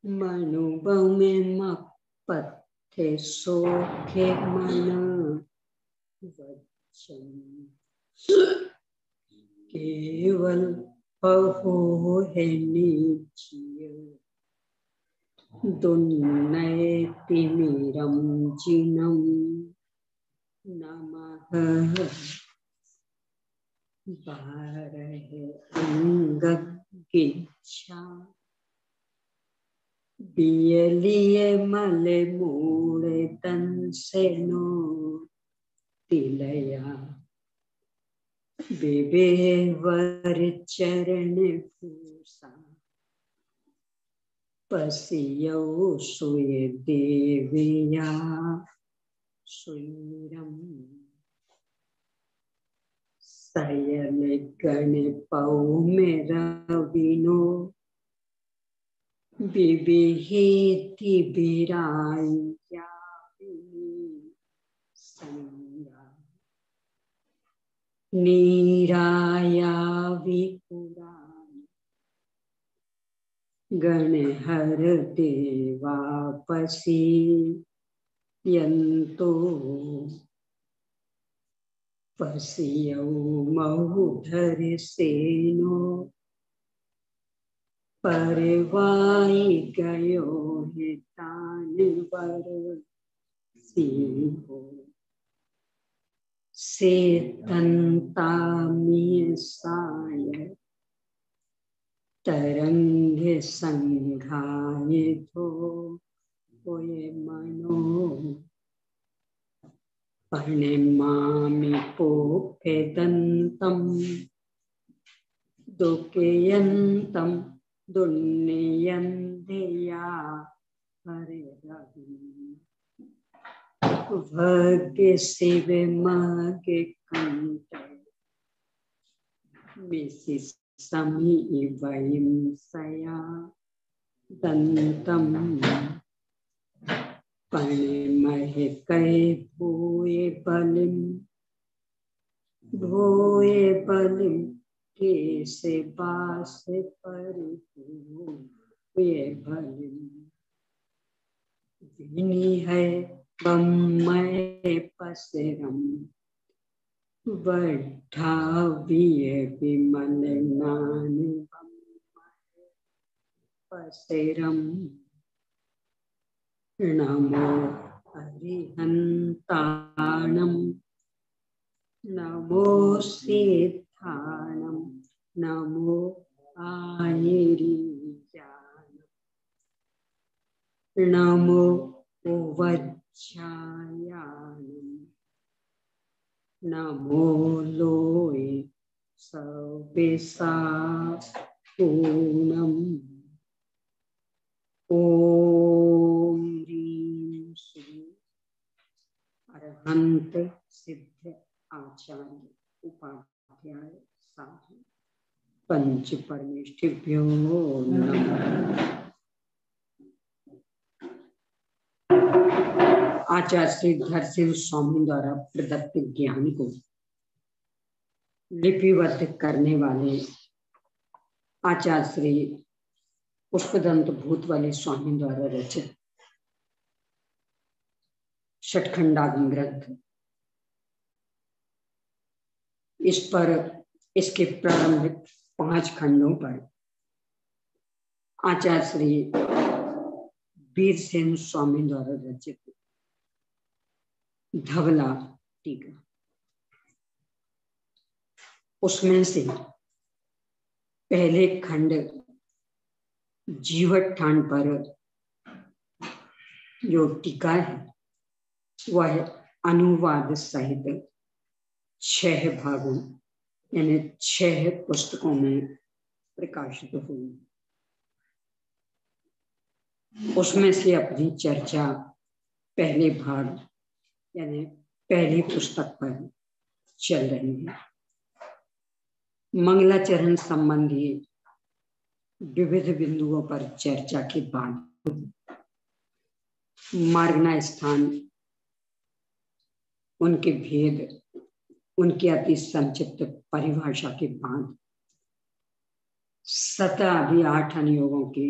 मनुभव में मपथे सोखे मन वचन केवल पहो है निचिय दुन्नय तिमिरम जिनम नमः बारह अंग गिच्छा बियलिए मले मूड़े तन से नो तिलया बेबे वर चरण पूसा पसियो सुय देविया सुरम सयल गण पौ में रविनो बिबिहिति बिराया संज्ञा नीराया विपुराण गण हर देवापसी यंतो पसियौ महुधर सेनो परवाई गयो हितान वर सिंहो से तंता मिय साय तरंग संघाय थो होए मनो परिमामि पोपेदंतम दुकेयंतम दुन्नयंदेया हरे रवि भग्य शिव मगे कंठ मिसि समी वयम सया दंतम परिमहे कै भूये बलिम केसे बास परिपूये बलिम विनी है बम्मय पसरम वड्ढाविय विमल नान बम्मय पसरम नमो हरिहंताणम नमो सिद्धाणम नमो आयिरीजानम नमो वज्रायानम नमो लोय सविसा पूनम ओम ह्रीं श्री अरहंत सिद्ध आचार्य उपाध्याय साधु पंच परमेष्ठिभ्यो नमः। आचार्य श्री धरसिंह स्वामी द्वारा प्रदत्त ज्ञान को लिपिबद्ध करने वाले आचार्य श्री पुष्पदंत भूत वाले स्वामी द्वारा रचित षटखंडागम ग्रंथ, इस पर इसके प्रारंभिक 5 खंडों पर आचार्य श्री वीरसेन स्वामी द्वारा रचित धवला टीका, उसमें से पहले खंड जीवट ठान पर जो टीका है वह अनुवाद सहित 6 भागों यानी 6 पुस्तकों में प्रकाशित हुई। उसमें से अपनी चर्चा पहले भाग यानी पहली पुस्तक पर चल रही है। मंगलाचरण संबंधी विविध बिंदुओं पर चर्चा के बाद मार्गना स्थान, उनके भेद, उनकी अति संक्षिप्त परिभाषा के बाद 7 अभी 8 अनुयोगों की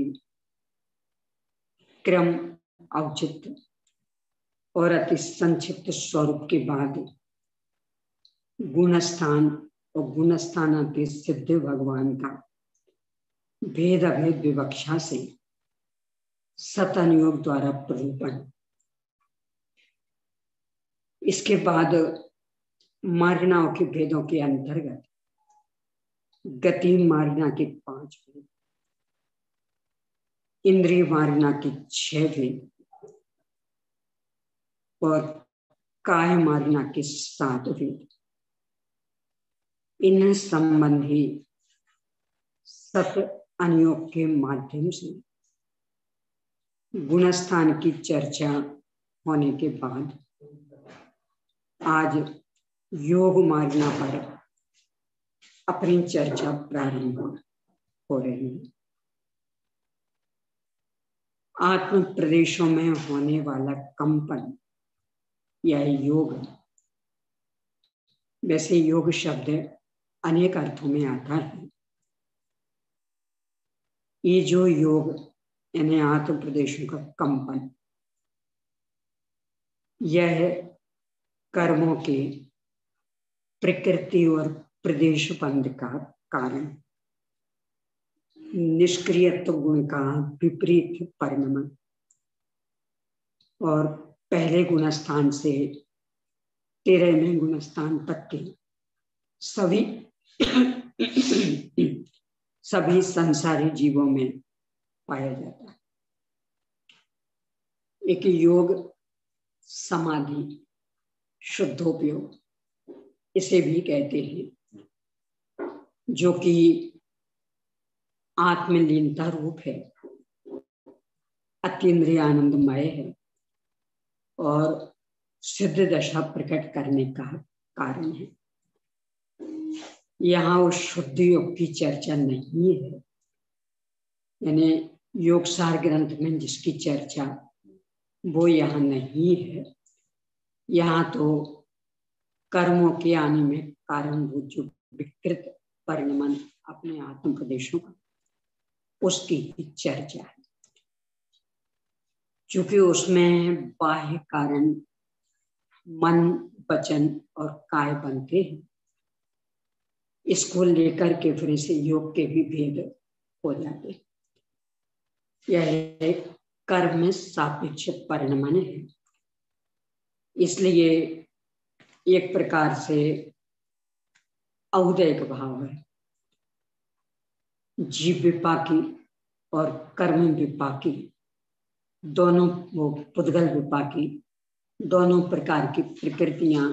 क्रम, औचित्य और अति संक्षिप्त स्वरूप के बाद गुणस्थान और गुणस्थानातीत सिद्ध भगवान का भेद अभेद विवक्षा से सतनुयोग द्वारा प्ररूपण। इसके बाद मार्गनाओं के भेदों के अंतर्गत गति मार्गना के 5 भेद, इंद्रिय मार्गना के 6 भेद और काय मार्गना के 7 भेद, इन संबंधी सत अनुयोग के माध्यम से गुणस्थान की चर्चा होने के बाद आज योग मार्गना पर अपनी चर्चा प्रारंभ हो रही है। आत्म प्रदेशों में होने वाला कंपन यह योग। वैसे योग शब्द अनेक अर्थों में आता है। ये जो योग यानी आत्म प्रदेशों का कंपन, यह कर्मों के प्रकृति और प्रदेश बंध का कारण, निष्क्रियत्व गुण का विपरीत परिणमन और पहले गुणस्थान से 13वें गुणस्थान तक के सभी संसारी जीवों में पाया जाता है। एक योग समाधि, शुद्धोपयोग इसे भी कहते हैं, जो कि आत्मलीनता रूप है, अतीन्द्रिय आनंदमय है और सिद्ध दशा प्रकट करने का कारण है। यहाँ उस शुद्ध योग की चर्चा नहीं है, यानी योगसार ग्रंथ में जिसकी चर्चा वो यहाँ नहीं है। यहाँ तो कर्मों के आने में कारणभूत जो विकृत परिणमन अपने आत्म प्रदेशों का, उसकी ही चर्चा है। क्योंकि उसमें बाह्य कारण मन, वचन और काय बनते हैं, इसको लेकर के फिर इसे योग के भी भेद हो जाते हैं। यह कर्म में सापेक्ष परिणमन है, इसलिए एक प्रकार से औदैक भाव है। जीव विपाकी और कर्म विपाकी दोनों, वो पुद्गल विपाकी दोनों प्रकार की प्रकृतियां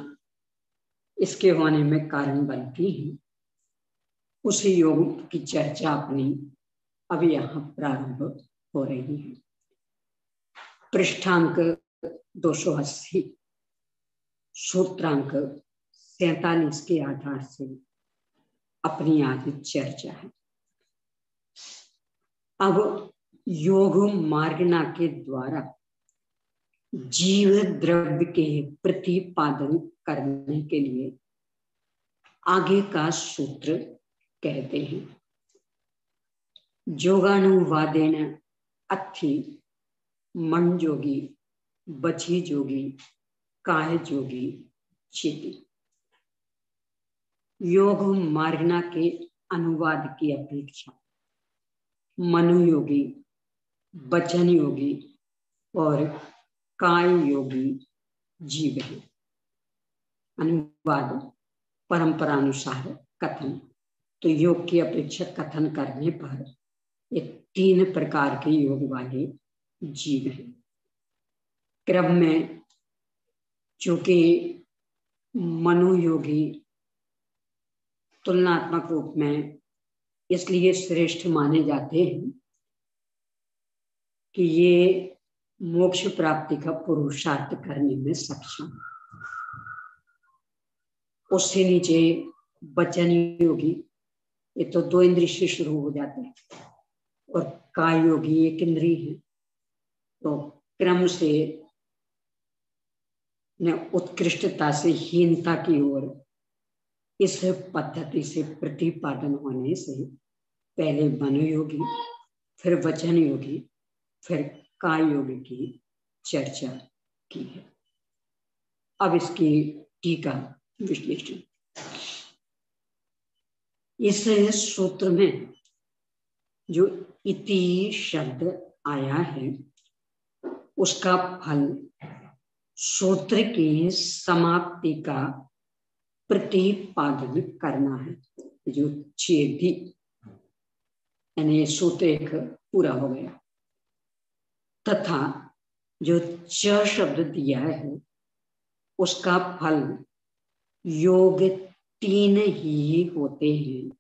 इसके होने में कारण बनती हैं। उसी योग की चर्चा अपनी अभी यहाँ प्रारंभ हो रही है। पृष्ठांक 280, सूत्रांक 47 के आधार से अपनी आज चर्चा है। अब योग मार्गना के द्वारा जीव द्रव्य के प्रतिपादन करने के लिए आगे का सूत्र कहते हैं, जोगानुवादेन अत्थि मन जोगी, बची जोगी, काय जोगी, चिति। योग मार्गना के अनुवाद की अपेक्षा मनोयोगी, वचन योगी और काय योगी जीव है। अनुवाद परंपरानुसार कथन, तो योग की अपेक्षा कथन करने पर ये 3 प्रकार के योग वाले जीव हैं। क्रम में चूंकि मनोयोगी तुलनात्मक रूप में इसलिए श्रेष्ठ माने जाते हैं कि ये मोक्ष प्राप्ति का पुरुषार्थ करने में सक्षम। उससे नीचे वचन योगी, ये तो 2 इंद्रिय से शुरू हो जाते हैं, और काय योगी 1 इंद्रिय है। तो क्रम से उत्कृष्टता से हीनता की ओर इस पद्धति से प्रतिपादन होने से पहले मनोयोगी, फिर वचन योगी, फिर काय योग की चर्चा की है। अब इसकी टीका विश्लेषण। इस सूत्र में जो इति शब्द आया है उसका फल सूत्र की समाप्ति का प्रतिपादन करना है। जो छेदी यानी सूत्र एक पूरा हो गया, तथा जो च शब्द दिया है उसका फल योग 3 ही होते हैं,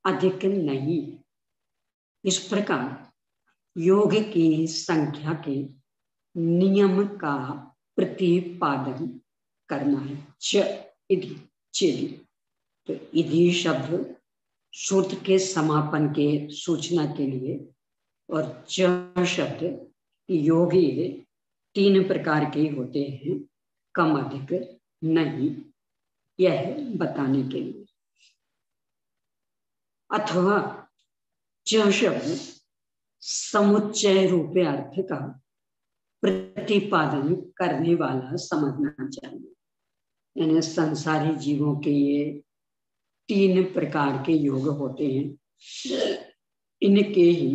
अधिक नहीं। इस प्रकार योग की संख्या के नियम का प्रतिपादन करना है। च इधि चेदी, तो इधि शब्द सूत्र के समापन के सूचना के लिए और च शब्द योग 3 प्रकार के होते हैं, कम अधिक नहीं, यह बताने के लिए। अथवा च शब्द समुच्चय रूपे अर्थ का प्रतिपादन करने वाला समझना चाहिए। यानी संसारी जीवों के ये 3 प्रकार के योग होते हैं, इनके ही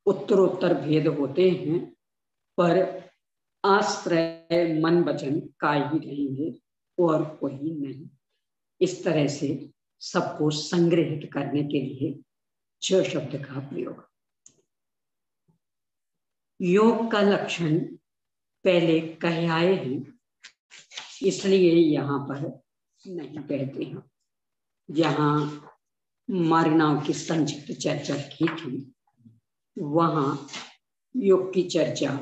उत्तरोत्तर भेद होते हैं, पर आश्रय मन वचन काय ही रहेंगे और कोई नहीं। इस तरह से सबको संग्रहित करने के लिए च शब्द का प्रयोग। योग का लक्षण पहले कह आए हैं, इसलिए यहाँ पर नहीं कहते हैं। जहाँ मार्गनाव की संक्षिप्त चर्चा की थी वहां योग की चर्चा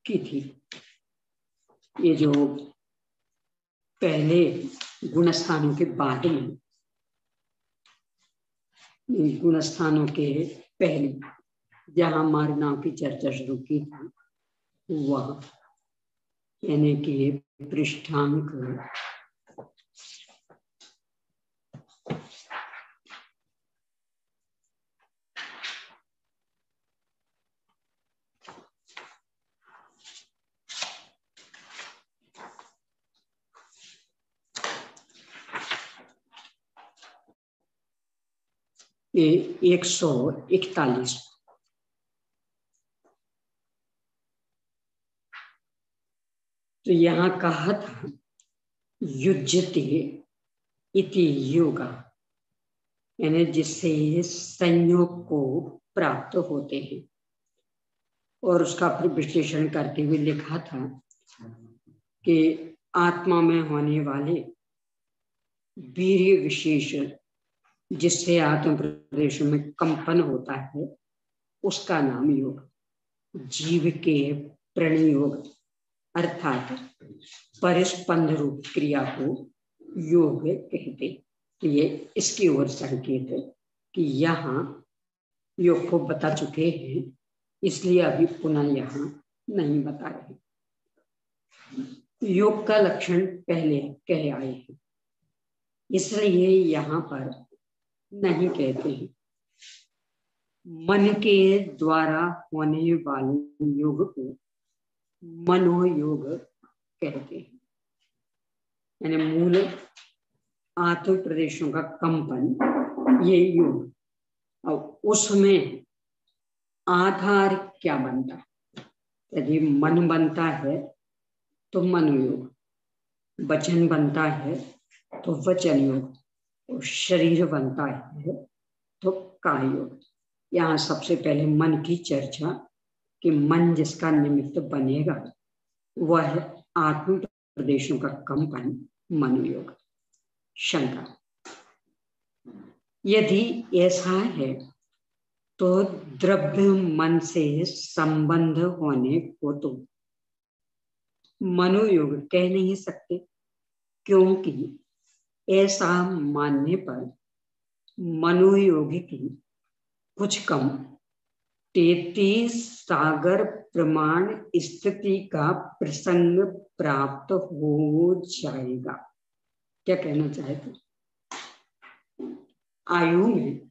की थी। ये जो पहले गुणस्थानों के बाद में, गुणस्थानों के पहले जहाँ मार्गनाव की चर्चा शुरू की थी वह यानी कि पृष्ठांक 141। तो यहां कहा था युज्यते इति योगा, यानी जिससे संयोग को प्राप्त होते हैं। और उसका फिर विश्लेषण करते हुए लिखा था कि आत्मा में होने वाले वीर्य विशेष जिससे आत्म प्रदेश में कंपन होता है उसका नाम योग। जीव के प्रणयोग अर्थात परिस्पंद रूप क्रिया को योग कहते। तो ये इसकी ओर संकेत है कि यहाँ योग को बता चुके हैं, इसलिए अभी पुनः यहाँ नहीं बता रहे। योग का लक्षण पहले कह आए हैं, इसलिए यहाँ पर नहीं कहते हैं। मन के द्वारा होने वाले योग को मनोयोग कहते हैं। यानी मूल आत्म प्रदेशों का कंपन ये योग, और उसमें आधार क्या बनता है? यदि मन बनता है तो मनोयोग, वचन बनता है तो वचन योग, और शरीर बनता है तो काय योग। यहाँ सबसे पहले मन की चर्चा कि मन जिसका निमित्त बनेगा वह है आत्म प्रदेशों का कंपन, मनोयोग। शंका, यदि ऐसा है तो द्रव्य मन से संबंध होने को तो मनोयोग कह नहीं सकते, क्योंकि ऐसा मानने पर मनोयोग की कुछ कम 33 सागर प्रमाण स्थिति का प्रसंग प्राप्त हो जाएगा। क्या कहना चाहते? आयु में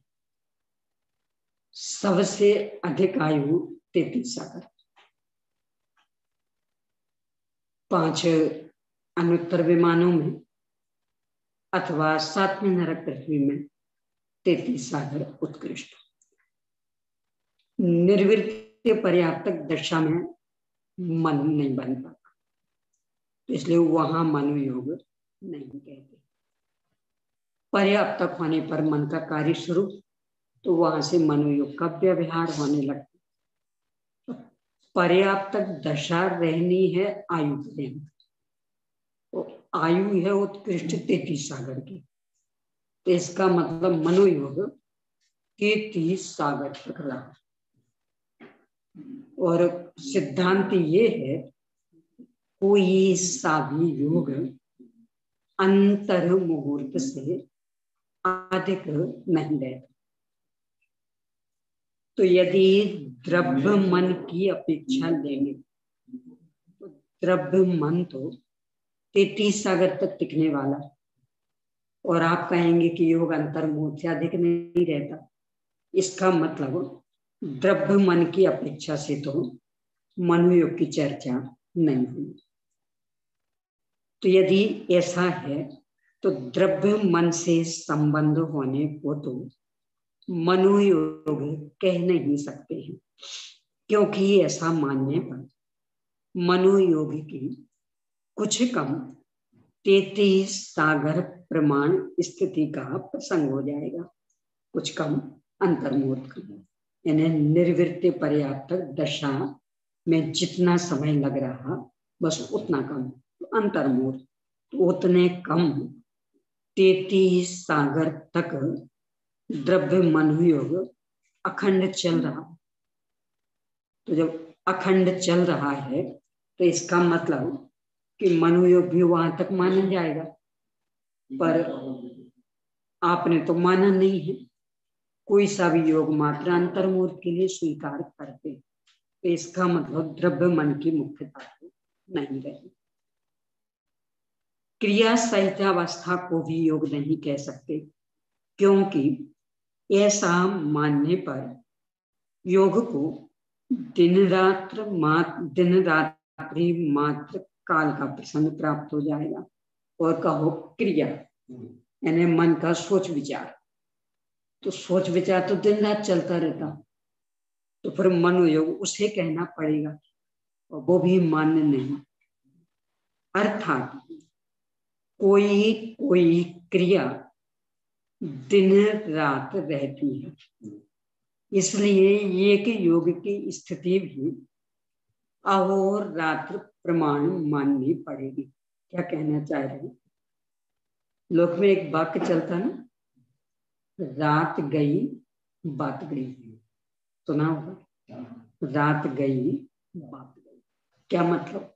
सबसे अधिक आयु 33 सागर। 5 अनुत्तर विमानों में अथवा 7वें नरक पृथ्वी में 33 सागर उत्कृष्ट। निर्वृत्ति पर्याप्तक दशा में मन नहीं बन पाता, इसलिए वहां मनुयोग नहीं कहते। पर्याप्तक होने पर मन का कार्य शुरू, तो वहां से मनुयोग का व्यवहार होने लगता। पर्याप्तक दशा रहनी है आयु पर्यंत, तो आयु है उत्कृष्ट 33 सागर की, तो इसका मतलब मनोयोग 33 सागर तक रहा। और सिद्धांत ये है, कोई सा भी योग अंतर मुहूर्त से अधिक नहीं रहता। तो यदि द्रव्य मन की अपेक्षा लेंगे तो द्रव्य मन तो 33 सागर तक टिकने वाला, और आप कहेंगे कि योग अंतर मुहूर्त से अधिक नहीं रहता। इसका मतलब द्रव्य मन की अपेक्षा से तो मनोयोग की चर्चा नहीं हुई। तो यदि ऐसा है तो द्रव्य मन से संबंध होने को तो मनोयोग कह नहीं सकते हैं, क्योंकि ऐसा मानने पर मनोयोग की कुछ कम 33 सागर प्रमाण स्थिति का प्रसंग हो जाएगा। कुछ कम अंतर्मुहूर्त का, यानी निर्वृत्ति पर्याप्त दशा में जितना समय लग रहा बस उतना कम, तो अंतर्मुहूर्त तो उतने कम 33 सागर तक द्रव्य मनोयोग अखंड चल रहा। तो जब अखंड चल रहा है तो इसका मतलब कि मनोयोग भी वहां तक माना जाएगा, पर आपने तो माना नहीं है। कोई सा भी योग मात्र अंतर्मुहूर्त के लिए स्वीकार करते, तो इसका मतलब द्रव्य मन की मुख्यता नहीं रही। क्रिया सहितावस्था को भी योग नहीं कह सकते, क्योंकि ऐसा मानने पर योग को दिन रात्रि मात्र काल का प्रसंग प्राप्त हो जाएगा। और कहो क्रिया यानी मन का सोच विचार, तो सोच विचार तो दिन रात चलता रहता, तो फिर मनोयोग उसे कहना पड़ेगा, और वो भी मान्य नहीं। अर्थात कोई कोई क्रिया दिन रात रहती है, इसलिए एक योग की स्थिति भी अहोरात्र प्रमाण माननी पड़ेगी। क्या कहना चाह रहे हैं? लोक में एक वाक्य चलता ना, रात गई बात गई, सुना होगा, रात गई बात गई। क्या मतलब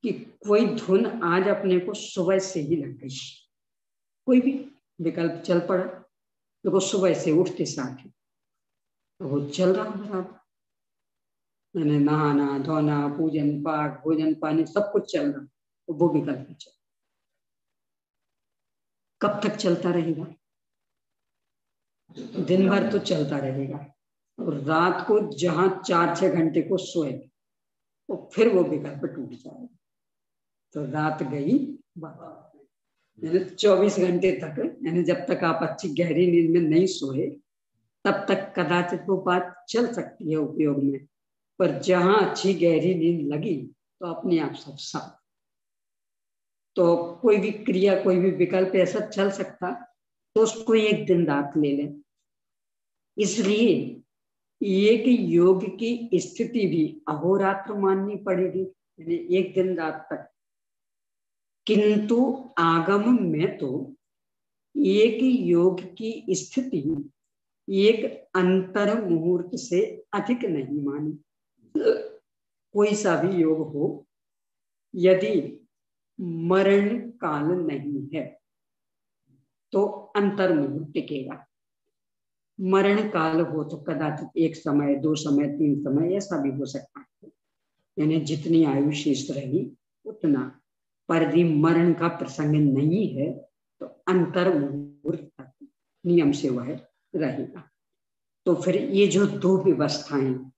कि कोई धुन आज अपने को सुबह से ही लग गई, कोई भी विकल्प चल पड़ा, देखो सुबह से उठते साथ तो वो चल रहा बराबर, मैंने नहाना धोना पूजन पाठ भोजन पानी सब कुछ चल रहा, तो वो विकल्प चल। कब तक चलता रहेगा? दिन भर तो चलता रहेगा, और रात को जहां 4-6 घंटे को सोए तो फिर वो विकल्प टूट जाएगा। तो रात गई यानी 24 घंटे तक, यानी जब तक आप अच्छी गहरी नींद में नहीं सोए तब तक कदाचित वो बात चल सकती है उपयोग में, पर जहां अच्छी गहरी नींद लगी तो अपने आप सब साफ। तो कोई भी क्रिया कोई भी विकल्प ऐसा चल सकता, तो उसको एक दिन रात ले लें। इसलिए एक योग की स्थिति भी अहोरात्र माननी पड़ेगी, यानी एक दिन रात तक। किंतु आगम में तो एक योग की स्थिति एक अंतर मुहूर्त से अधिक नहीं मानी। कोई सा भी योग हो, यदि मरण काल नहीं है तो अंतर मुहूर्त टिकेगा। मरण काल हो तो कदाचित 1 समय 2 समय 3 समय ऐसा भी हो सकता है, यानी जितनी आयु शेष रही उतना। पर यदि मरण का प्रसंग नहीं है तो अंतर मुहूर्त तक नियम से वह रहेगा। तो फिर ये जो दो व्यवस्थाएं,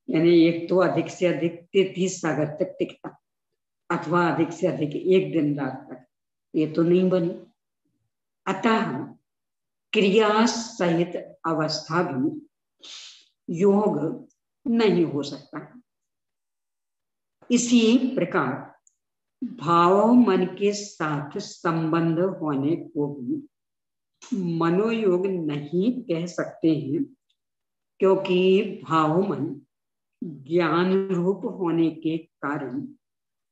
यानी एक तो अधिक से अधिक 33 सागर तक टिकता अथवा अधिक से अधिक एक दिन रात तक, ये तो नहीं बनी। अतः क्रिया सहित अवस्था भी योग नहीं हो सकता। इसी प्रकार भाव मन के साथ संबंध होने को भी मनोयोग नहीं कह सकते हैं, क्योंकि भाव मन ज्ञान रूप होने के कारण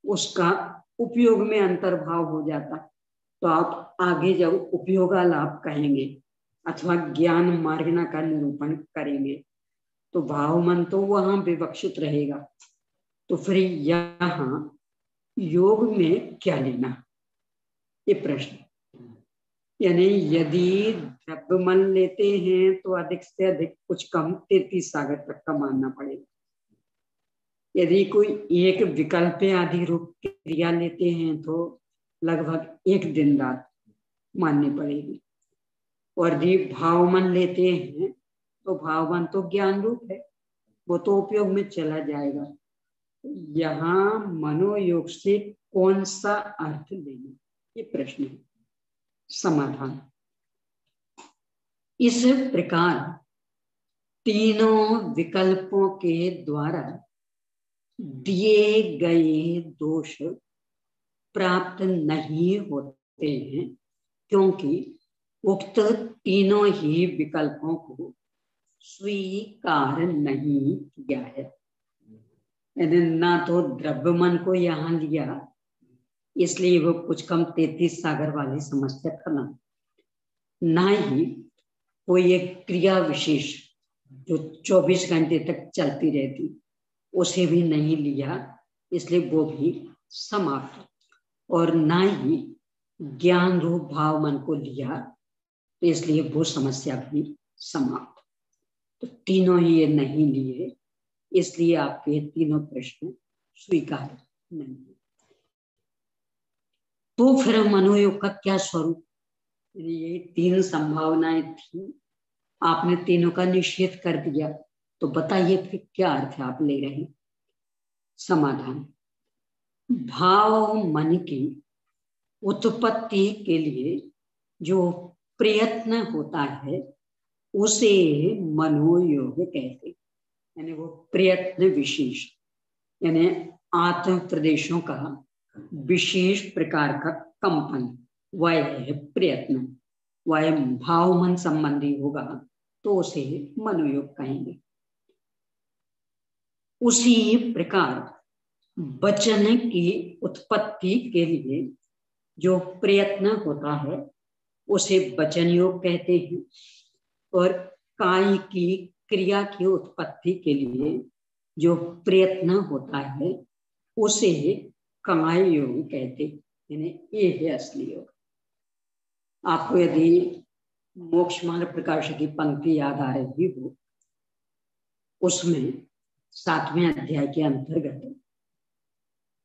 उसका उपयोग में अंतर्भाव हो जाता। तो आप आगे जब उपयोगालाप कहेंगे अथवा ज्ञान मार्गना का निरूपण करेंगे तो भाव मन तो वहां विवक्षित रहेगा। तो फिर यहाँ योग में क्या लेना, ये प्रश्न। यानी यदि द्रव्य मन लेते हैं तो अधिक से अधिक कुछ कम 33 सागर तक का मानना पड़ेगा। यदि कोई एक विकल्प आदि रूप क्रिया लेते हैं तो लगभग एक दिन रात माननी पड़ेगी। और यदि भाव मन लेते हैं तो भाव मन तो ज्ञान रूप है, वो तो उपयोग में चला जाएगा। यहाँ मनोयोग से कौन सा अर्थ लेना, ये प्रश्न है। समाधान, इस प्रकार तीनों विकल्पों के द्वारा दिए गए दोष प्राप्त नहीं होते हैं, क्योंकि उक्त तीनों ही विकल्पों को स्वीकार नहीं किया है। यानी ना तो द्रव्य मन को यहाँ लिया, इसलिए वो कुछ कम 33 सागर वाली समस्या खत्म, ना ही कोई एक क्रिया विशेष जो 24 घंटे तक चलती रहती उसे भी नहीं लिया, इसलिए वो भी समाप्त। और ना ही ज्ञान रूप भाव मन को लिया, तो इसलिए वो समस्या भी समाप्त। तो तीनों ही ये नहीं लिए, इसलिए आपके तीनों प्रश्न स्वीकार नहीं। तो फिर मनोयोग का क्या स्वरूप? ये तीन संभावनाएं थी, आपने तीनों का निषेध कर दिया, तो बताइए फिर क्या अर्थ आप ले रहे हैं। समाधान, भाव मन की उत्पत्ति के लिए जो प्रयत्न होता है उसे मनोयोग कहते हैं। यानी वो प्रयत्न विशेष, यानी आत्म प्रदेशों का विशेष प्रकार का कंपन, वह है प्रयत्न। वह भाव मन संबंधी होगा तो उसे मनोयोग कहेंगे। उसी प्रकार वचन की उत्पत्ति के लिए जो प्रयत्न होता है उसे वचन योग कहते हैं, और काय की क्रिया की उत्पत्ति के लिए जो प्रयत्न होता है उसे काय योग कहते हैं। यानी ये है असली योग। आपको यदि मोक्ष मार्ग प्रकाश की पंक्ति याद आ रही हो, उसमें 7वें अध्याय के अंतर्गत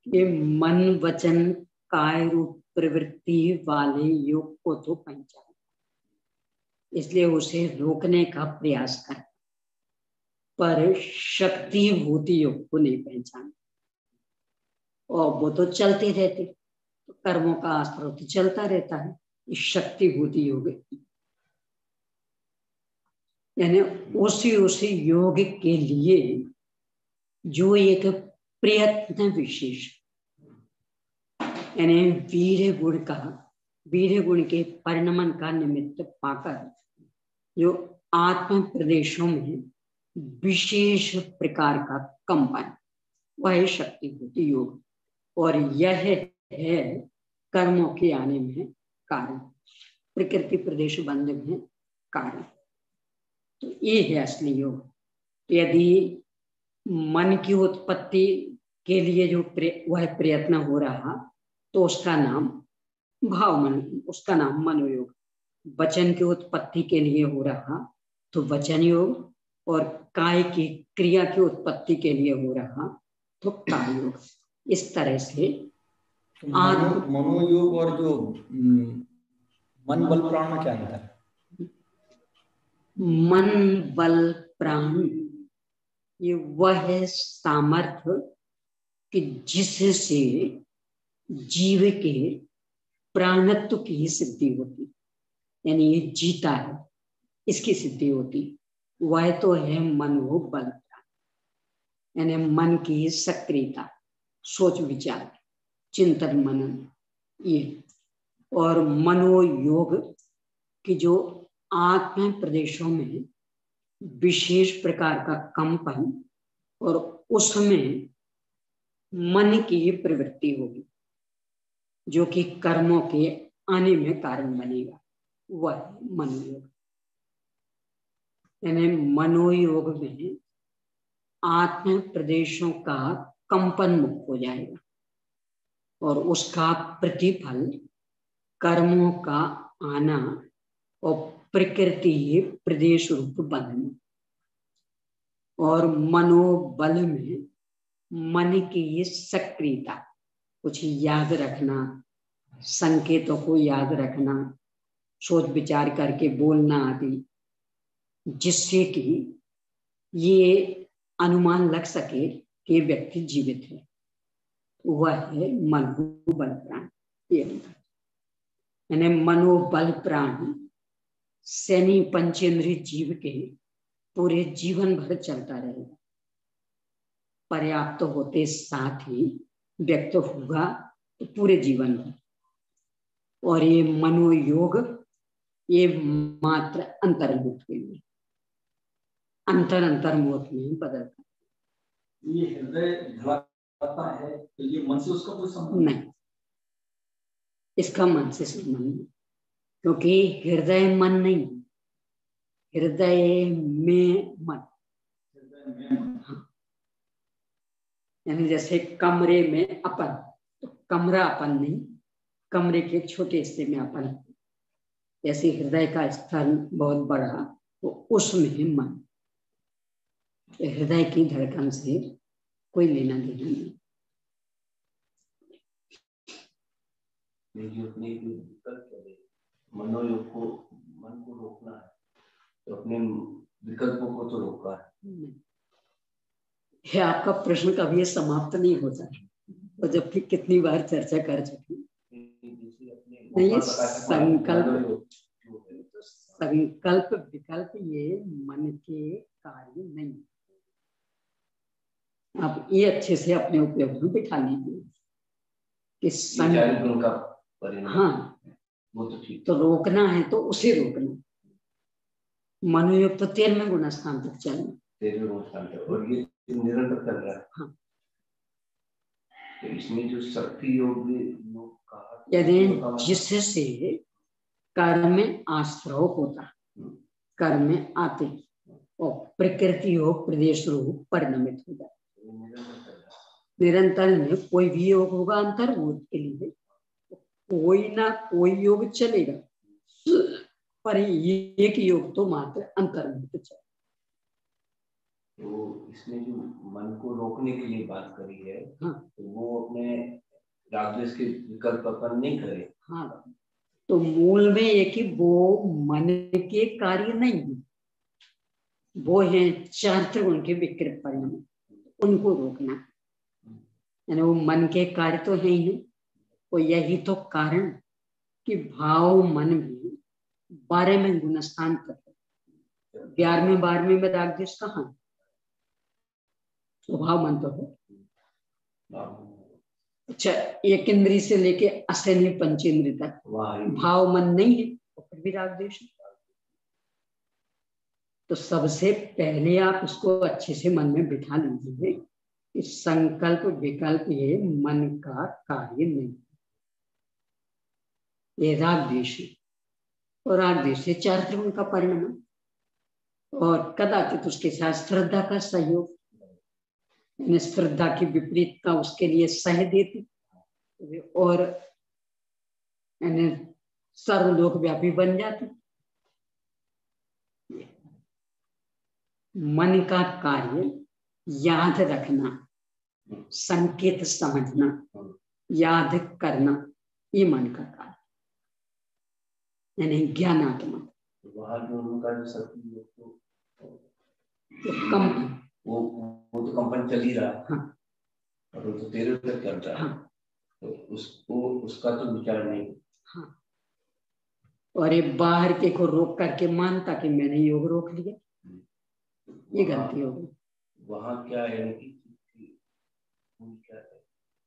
ये मन वचन काय रूप प्रवृत्ति वाले योग को तो पहचान, इसलिए उसे रोकने का प्रयास कर, पर शक्ति भूति योग को नहीं पहचान। और वो तो चलते रहते, तो कर्मों का आस्त्र तो चलता रहता है। इस शक्ति भूति योग यानी उसी योग के लिए जो एक प्रयत्न विशेष, यानी वीर गुण के परिणमन का निमित्त पाकर जो आत्म प्रदेशों में विशेष प्रकार का कंपन, वह शक्ति भूति योग। और यह है कर्मों के आने में कारण, प्रकृति प्रदेश बंध में कारण। तो ये है असली योग। यदि मन की उत्पत्ति के लिए जो वह प्रयत्न हो रहा तो उसका नाम भाव मन, उसका नाम मनोयोग। वचन की उत्पत्ति के लिए हो रहा तो वचन योग, और काय की क्रिया की उत्पत्ति के लिए हो रहा तो काय योग। इस तरह से मनोयोग और जो मन बल प्राण में क्या अंतर है? मन बल प्राण ये वह है सामर्थ्य कि जिससे जीव के प्राणत्व की सिद्धि होती, यानी ये जीता है इसकी सिद्धि होती। वह तो है मनोबल, यानी मन की सक्रियता, सोच विचार, चिंतन मनन ये, और मनोयोग की जो आत्म प्रदेशों में विशेष प्रकार का कंपन और उसमें मन की प्रवृत्ति होगी जो कि कर्मों के आने में कारण बनेगा, वह मनोयोग। यानी मनोयोग में आत्म प्रदेशों का कंपन मुक्त हो जाएगा और उसका प्रतिफल कर्मों का आना और प्रकृति प्रदेश रूप बनना, और मनोबल में मन की सक्रियता, कुछ याद रखना, संकेतों को याद रखना, सोच विचार करके बोलना आदि, जिससे कि ये अनुमान लग सके कि व्यक्ति जीवित है, वह है मनोबल प्राण। यानी मनोबल प्राण सैनी पंचेंद्रिय जीव के पूरे जीवन भर चलता रहेगा, पर्याप्त होते साथ ही व्यक्त होगा तो पूरे जीवन भर। और ये मनोयोग ये मात्र अंतर्मुख के लिए, अंतर्मुख में बदलता है। ये हृदय धड़कता है तो ये मन से उसका कोई संबंध नहीं, इसका मन से संबंध नहीं, क्योंकि हृदय मन नहीं, हृदय में मन। यानी जैसे कमरे में अपन, तो कमरा अपन नहीं, कमरे के छोटे हिस्से में अपन, जैसे हृदय का स्थान बहुत बड़ा तो उसमें मन। हृदय की धड़कन से कोई लेना देना नहीं। मनोयोग को, मन को रोकना है तो अपने विकल्पों को तो रोका है। आपका प्रश्न कभी समाप्त नहीं होता और जबकि कितनी बार चर्चा कर चुकी। नहीं, संकल्प विकल्प ये मन के कार्य नहीं। आप ये अच्छे से अपने उपयोग में बिठा लीजिए कि हाँ, वो तो ठीक, तो रोकना है तो उसे रोकना। मनोयोग तो 13वें गुणस्थान तक चलना, 13वें गुणस्थान तक, और ये निरंतर चल रहा है। हाँ, तो इसमें जो शक्ति योग कहा, यदि जिससे कर्म में आश्रव होता, कर्म में आते और प्रकृति हो प्रदेश रूप परिणमित हो जाए। निरंतर में कोई भी योग होगा अंतर्मुख के लिए, कोई ना कोई योग चलेगा, पर एक योग तो मात्र अंतर्मुख चले। तो इसमें जो मन को रोकने के लिए बात करी है, हाँ, तो वो अपने रागद्वेष के विकल्प अपन नहीं करे। हाँ, तो मूल में ये कि वो मन के कार्य नहीं है, वो है चार त्रिगुण के विकृत परिणाम, उनको रोकना। यानी वो मन के कार्य तो है ही, और यही तो कारण कि भाव मन में 12वें गुणस्थान तक, 11वें 12वें में रागद्वेष कहाँ, स्वभाव मन तो है। अच्छा, एक इंद्री से लेके असैन्य पंचेंद्रिय तक भाव मन नहीं है तो फिर भी रागद्वेष। तो सबसे पहले आप उसको अच्छे से मन में बिठा लीजिए कि संकल्प विकल्प ये मन का कार्य नहीं, ये रागद्वेष है, और रागद्वेष से चार त्रिगुण का परिणाम, और कदाचित उसके साथ श्रद्धा का सहयोग, श्रद्धा की विपरीतता उसके लिए सह देती और सर्वलोक व्यापी बन जाती। मन का कार्य याद रखना, संकेत समझना, याद करना, ये मन का कार्य, यानी ज्ञानात्मक। वहाँ जो उनका जो शक्ति योग तो कंपन, वो तो कंपन चल ही रहा है। हाँ, और वो तो तेरे तक चल रहा है। हाँ, तो उसको उसका तो विचार नहीं। हाँ। और ये बाहर के को रोक करके मानता कि मैंने योग रोक लिया, ये गलती होगी। वहाँ क्या है कि क्या है,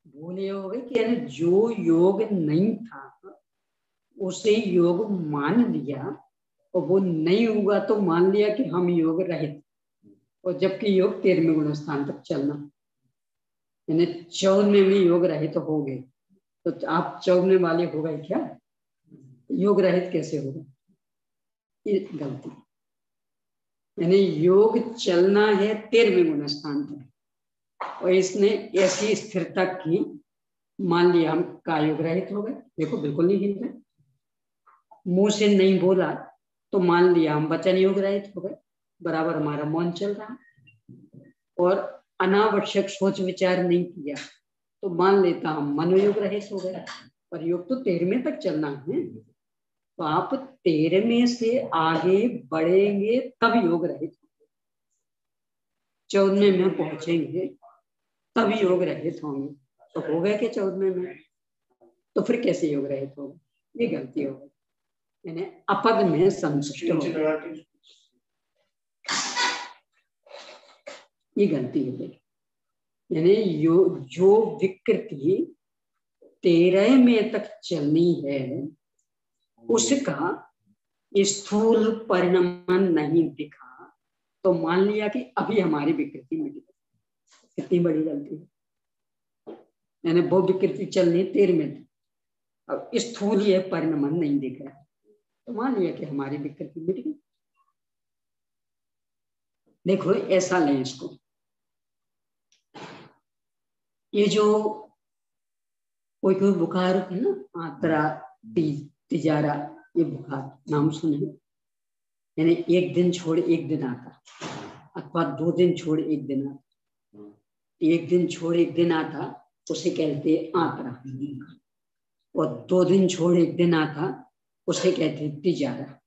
बोले हो गए कि यानी जो योग नहीं था उसे योग मान लिया, और वो नहीं हुआ तो मान लिया कि हम योग रहित, और जबकि योग 13वें गुण स्थान तक चलना, यानी 14वें में योग रहित हो गए। तो आप 14वें वाले हो गए क्या? योग रहित कैसे होगा? ये गलती। यानी योग चलना है 13वें गुण स्थान तक, और इसने ऐसी स्थिरता की, मान लिया हम का योग रहित हो गए। देखो बिल्कुल नहीं हिल रहे, मुंह से नहीं बोला तो मान लिया हम वचन योग रहित हो गए, बराबर हमारा मौन चल रहा, और अनावश्यक सोच विचार नहीं किया तो मान लेता हम मनोयोग रहित हो गए। पर योग तो 13वें तक चलना है, तो आप 13वें से आगे बढ़ेंगे तब योग रहित, 14वें में पहुंचेंगे तब योग रहित होंगे। तो हो गए कि 14वें में, तो फिर कैसे योग रहित होगा? ये गलती होगी, यानी अपद में संतुष्ट हो, ये गलती हो गई। यानी जो विकृति 13 में तक चलनी है उसका स्थूल परिणाम नहीं दिखा, तो मान लिया कि अभी हमारी विकृति मिट गई। कितनी बड़ी गलती है। यानी वो विकृति चलनी 13 में तक, अब स्थूल ये परिणाम नहीं दिख रहा, तो मान लिया कि हमारी विकृति मिट गई। देखो ऐसा लें इसको, ये जो कोई कोई बुखार है ना, आंतरा, तिजारा, ये बुखार नाम सुने, यानी एक दिन छोड़ एक दिन आता, अथवा 2 दिन छोड़ एक दिन आता। एक दिन छोड़ एक दिन आता उसे कहते आंतरा, और 2 दिन छोड़ एक दिन आता उसे कहते तिजारा।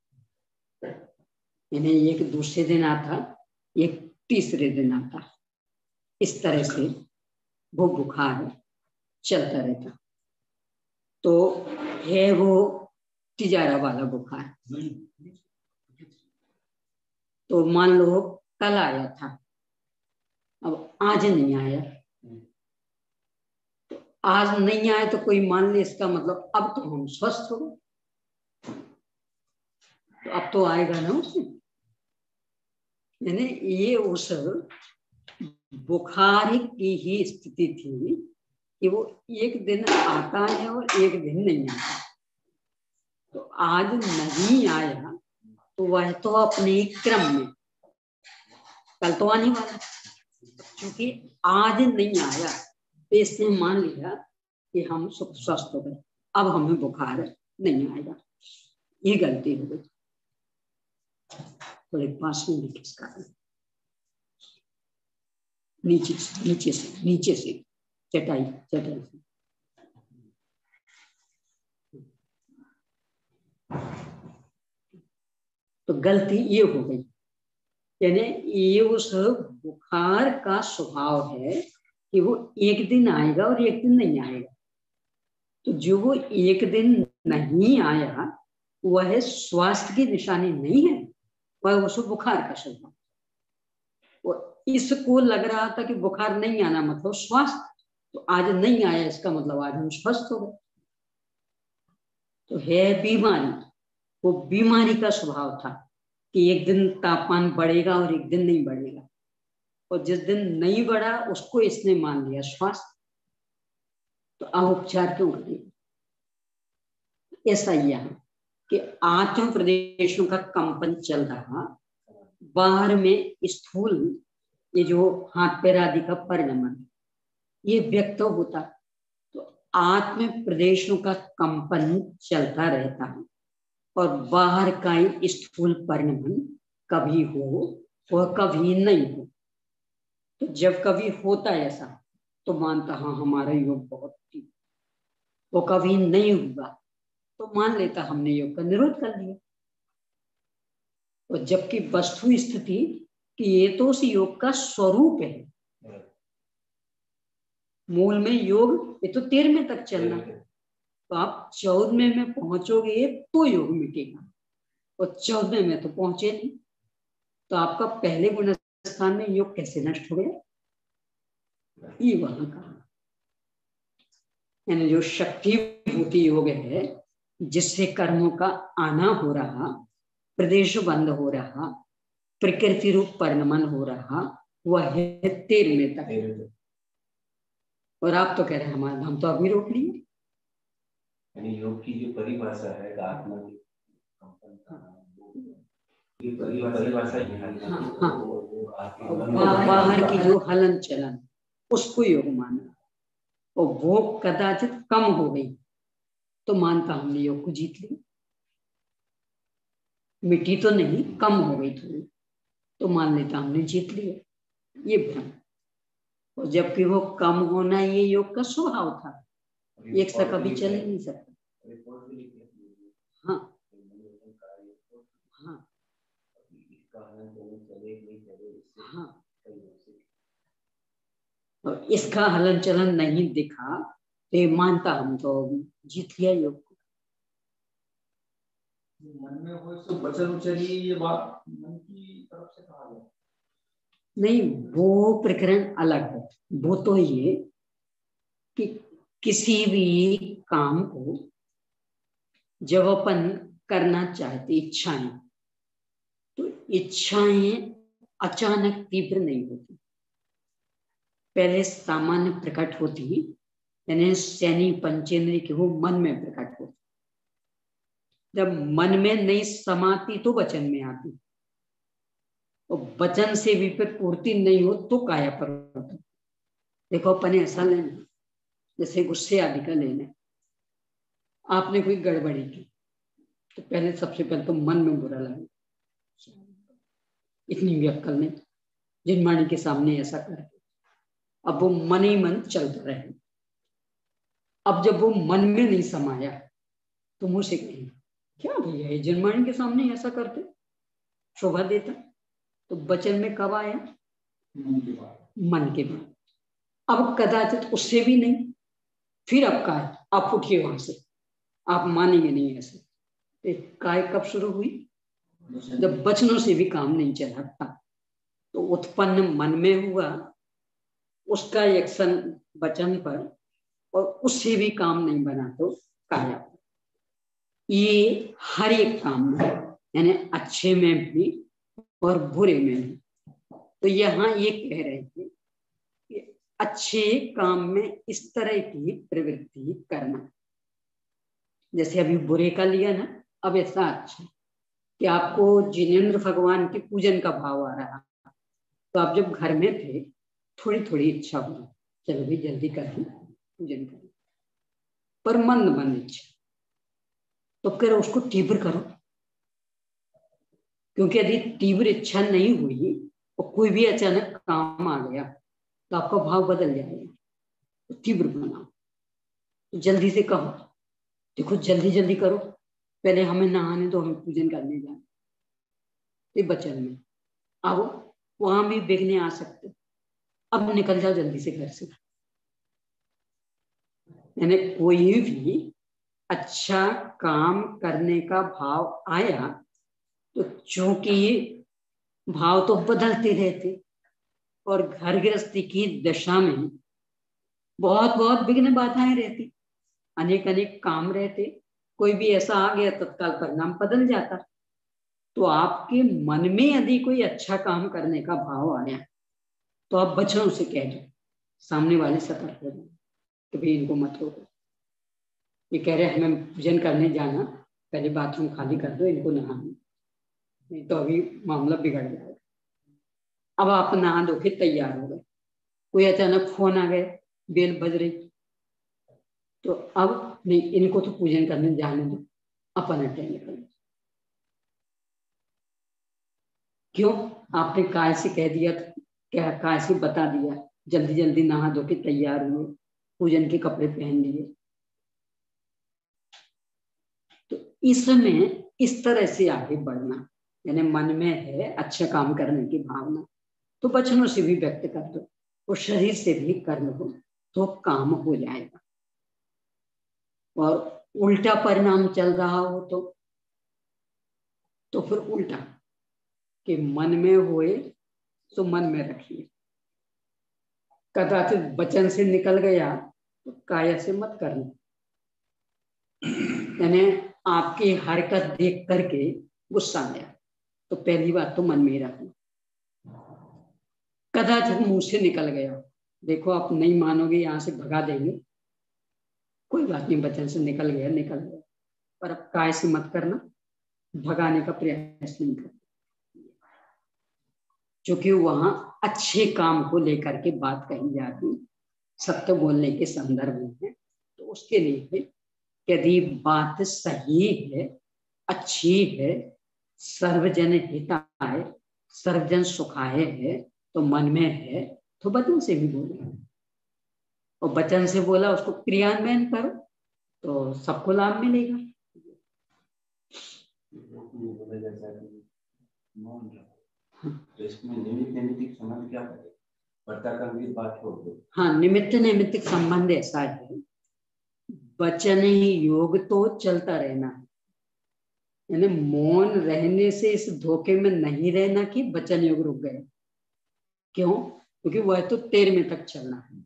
यानी एक दूसरे दिन आता, एक तीसरे दिन आता, इस तरह से वो बुखार चलता रहता। तो है वो तिजारा वाला बुखार। तो मान लो कल आया था, अब आज नहीं आया, तो आज नहीं आया तो कोई मान ले इसका मतलब अब तो हम स्वस्थ हो गए, तो अब तो आएगा ना उसमें। यानी ये उस बुखार की ही स्थिति थी कि वो एक दिन आता है और एक दिन नहीं आता। तो आज नहीं आया तो वह तो अपने क्रम में कल तो आने वाला, क्योंकि आज नहीं आया तो इसने मान लिया कि हम स्वस्थ हो गए, अब हमें बुखार नहीं आएगा। ये गलती हो गई। थोड़े पास में लिखे इसका, नीचे से चटाई से। तो गलती ये हो गई, यानी ये उस बुखार का स्वभाव है कि वो एक दिन आएगा और एक दिन नहीं आएगा। तो जो वो एक दिन नहीं आया वह स्वास्थ्य की निशानी नहीं है, वह उस बुखार का स्वभाव। इसको लग रहा था कि बुखार नहीं आना मतलब स्वास्थ्य, तो आज नहीं आया इसका मतलब आज हम स्वस्थ हो गए। तो है बीमारी, वो बीमारी का स्वभाव था कि एक दिन तापमान बढ़ेगा और एक दिन नहीं बढ़ेगा, और जिस दिन नहीं बढ़ा उसको इसने मान लिया स्वास्थ्य। तो अब उपचार क्यों करें? ऐसा ही है कि आत्म प्रदेशों का कंपन चल रहा, बाहर में स्थूल ये जो हाथ पैर आदि का परिणमन ये व्यक्त होता, तो आत्म प्रदेशों का कंपन चलता रहता है, और बाहर का ही स्थूल परिणमन कभी हो वह कभी नहीं हो। तो जब कभी होता है ऐसा तो मानता हाँ हमारा योग बहुत ठीक, वो कभी नहीं हुआ तो मान लेता हमने योग का निरोध कर लिया। और जबकि वस्तु स्थिति कि ये तो उस योग का स्वरूप है। मूल में योग ये तो 13वें तक चलना, तो आप 14वें में पहुंचोगे तो योग मिटेगा, और 14वें में तो पहुंचे नहीं, तो आपका पहले गुण स्थान में योग कैसे नष्ट हो गया? ये वहां का यानी जो शक्ति भूति योग है, जिससे कर्मों का आना हो रहा, प्रदेश बंद हो रहा, प्रकृति रूप परिणमन हो रहा, वह है 13वें तक। और आप तो कह रहे हैं हमारे हम तो अभी रोक लिए। यानी योग की जो परिभाषा है आत्मा की परिभाषा बाहर की जो हलन चलन उसको योग माना, और वो कदाचित कम हो गई तो मानता हमने योग को जीत ली, मिट्टी तो नहीं कम हो गई थोड़ी तो मान लेता हमने जीत लिया, ये भ्रम। और जबकि वो कम होना ये योग का स्वभाव था, एक सा कभी चल ही नहीं सकता। हाँ हाँ हाँ, और इसका हलन चलन नहीं दिखा तो मानता हम तो जीत लिया योग को। मन में हो तो बचन उचरी, ये बात मन की तरफ से कहा गया नहीं, वो प्रकरण अलग है। वो तो ये कि किसी भी काम को जब अपन करना चाहते, इच्छाएं, तो इच्छाएं अचानक तीव्र नहीं होती, पहले सामान्य प्रकट होती, यानी सैनी पंचेंद्रिय की वो मन में प्रकट होती, जब मन में नहीं समाती तो वचन में आती, और वचन से भी फिर पूर्ति नहीं हो तो काया पर होती। देखो अपन ऐसा लेना, जैसे गुस्से आदि का लेना, आपने कोई गड़बड़ी की तो पहले सबसे पहले तो मन में बुरा लगे, इतनी भी अक्कल नहीं जिनवाणी के सामने ऐसा करके, अब वो मन ही मन चलता रहे। अब जब वो मन में नहीं समाया तो मुंह से कहेंगे क्या भैया ये जिनवाणी के सामने ऐसा करते शोभा देता, तो वचन में कब आया? मन के बाद। अब कदाचित उससे भी नहीं, फिर अब काय, आप उठिए वहां से, आप मानेंगे नहीं ऐसे। काय कब शुरू हुई? जब वचनों से भी काम नहीं चला था, तो उत्पन्न मन में हुआ, उसका एक्शन वचन पर, और उससे भी काम नहीं बना तो काया। ये हर एक काम में, यानी अच्छे में भी और बुरे में भी। तो यहाँ ये कह रहे थे कि अच्छे काम में इस तरह की प्रवृत्ति करना, जैसे अभी बुरे का लिया ना, अब ऐसा अच्छा कि आपको जिनेंद्र भगवान के पूजन का भाव आ रहा, तो आप जब घर में थे थोड़ी थोड़ी इच्छा हुई, चलो भाई जल्दी कर पूजन करें, पर मंद मंद इच्छा, तो फिर उसको तीव्र करो, क्योंकि यदि तीव्र इच्छा नहीं हुई और कोई भी अचानक काम आ गया तो आपका भाव बदल जाएगा। तो तीव्र बनाओ, तो जल्दी से कहो देखो जल्दी जल्दी करो, पहले हमें नहाने दो, हमें पूजन करने जाए, ये वचन में। अब वहां भी विघ्न आ सकते, अब निकल जाओ जल्दी से घर से। यानी कोई भी अच्छा काम करने का भाव आया तो चूंकि भाव तो बदलते रहते, और घर गृहस्थी की दशा में बहुत बहुत विघ्न बाधाएं रहती, अनेक अनेक काम रहते, कोई भी ऐसा आ गया तत्काल परिणाम बदल जाता। तो आपके मन में यदि कोई अच्छा काम करने का भाव आया तो आप वचनों से कह दो, सामने वाले सतर्क हो जाए कि भाई इनको मत रोको, ये कह रहे हमें पूजन करने जाना, पहले बाथरूम खाली कर दो, इनको नहाना, नहीं तो अभी मामला बिगड़ जाएगा। अब आप नहा धो के तैयार हो गए, कोई अचानक फोन आ गए, बेल बज रही, तो अब नहीं इनको तो पूजन करने जाने दो, अपन अटेंड करें। क्यों? आपने काय से कह दिया, क्या काय से बता दिया, जल्दी जल्दी नहा धो के तैयार हुए, पूजन के कपड़े पहन लिए। तो इसमें इस तरह से आगे बढ़ना, यानी मन में है अच्छे काम करने की भावना, तो वचनों से भी व्यक्त कर दो और शरीर से भी कर लो तो काम हो जाएगा। और उल्टा परिणाम चल रहा हो तो फिर उल्टा कि मन में होए तो मन में रखिए। कदाचित वचन से निकल गया तो काया से मत करना, यानी आपकी हरकत देख करके गुस्सा आया तो पहली बात तो मन में ही रखना। कदाचित मुंह से निकल गया, देखो आप नहीं मानोगे, यहां से भगा देंगे, कोई बात नहीं, वचन से निकल गया, पर अब काय से मत करना, भगाने का प्रयास नहीं करना, क्योंकि वहां अच्छे काम को लेकर के बात कही जाती, सत्य बोलने के संदर्भ में है। तो उसके लिए यदि बात सही है, अच्छी है, सर्वजन हिताय सर्वजन सुखाय है, तो मन में है तो वचन से भी बोले, और वचन से बोला उसको क्रियान्वयन करो तो सबको लाभ मिलेगा। तो इसमें निमित्त नैमित्तिक संबंध क्या है? वर्ताकरण की बात छोड़ दो। हाँ, निमित्त नैमित्तिक संबंध ऐसा है, वचन ही योग तो चलता रहना है, यानी मौन रहने से इस धोखे में नहीं रहना कि वचन योग रुक गए। क्यों? क्योंकि वह तो 13वें तक चलना है।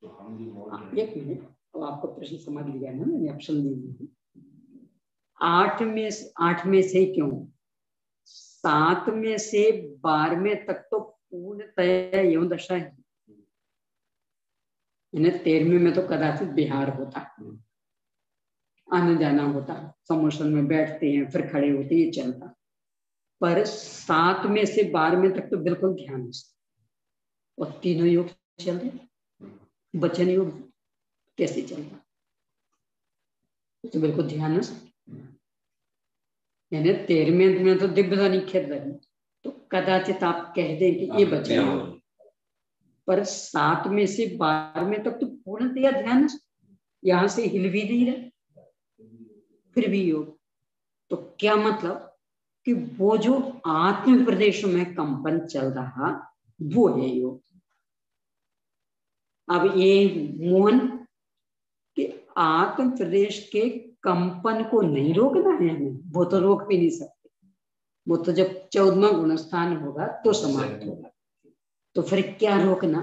तो हम भी एक मिनट, अब आपको प्रश्न समझ लिया ना, मैंने ऑप्शन दी। 8 में से क्यों 7 में से 12वें तक तो पूर्णतः यौन दशा है, यानी 13वें में तो कदाचित विहार होता, आना जाना होता, समोसन में बैठते हैं फिर खड़े होते, ये चलता। पर 7 में से 12वें तक तो बिल्कुल ध्यान से, और तीनों योग चल रहे, वचन योग कैसे चलता, तो बिल्कुल ध्यान से, यानी 13वें में तो दिव्यता निखित रही, तो कदाचित आप कह दें कि ये वचन योग, पर 7 में से 12वें तक तो पूर्णतया ध्यान, यहां से हिल भी नहीं रहे, फिर भी योग। तो क्या मतलब कि वो जो आत्म प्रदेश में कंपन चल रहा वो है योग। अब ये मोहन कि आत्म प्रदेश के कंपन को नहीं रोकना है हमें, वो तो रोक भी नहीं सकते, वो तो जब 14वां गुणस्थान होगा तो समाप्त होगा। तो फिर क्या रोकना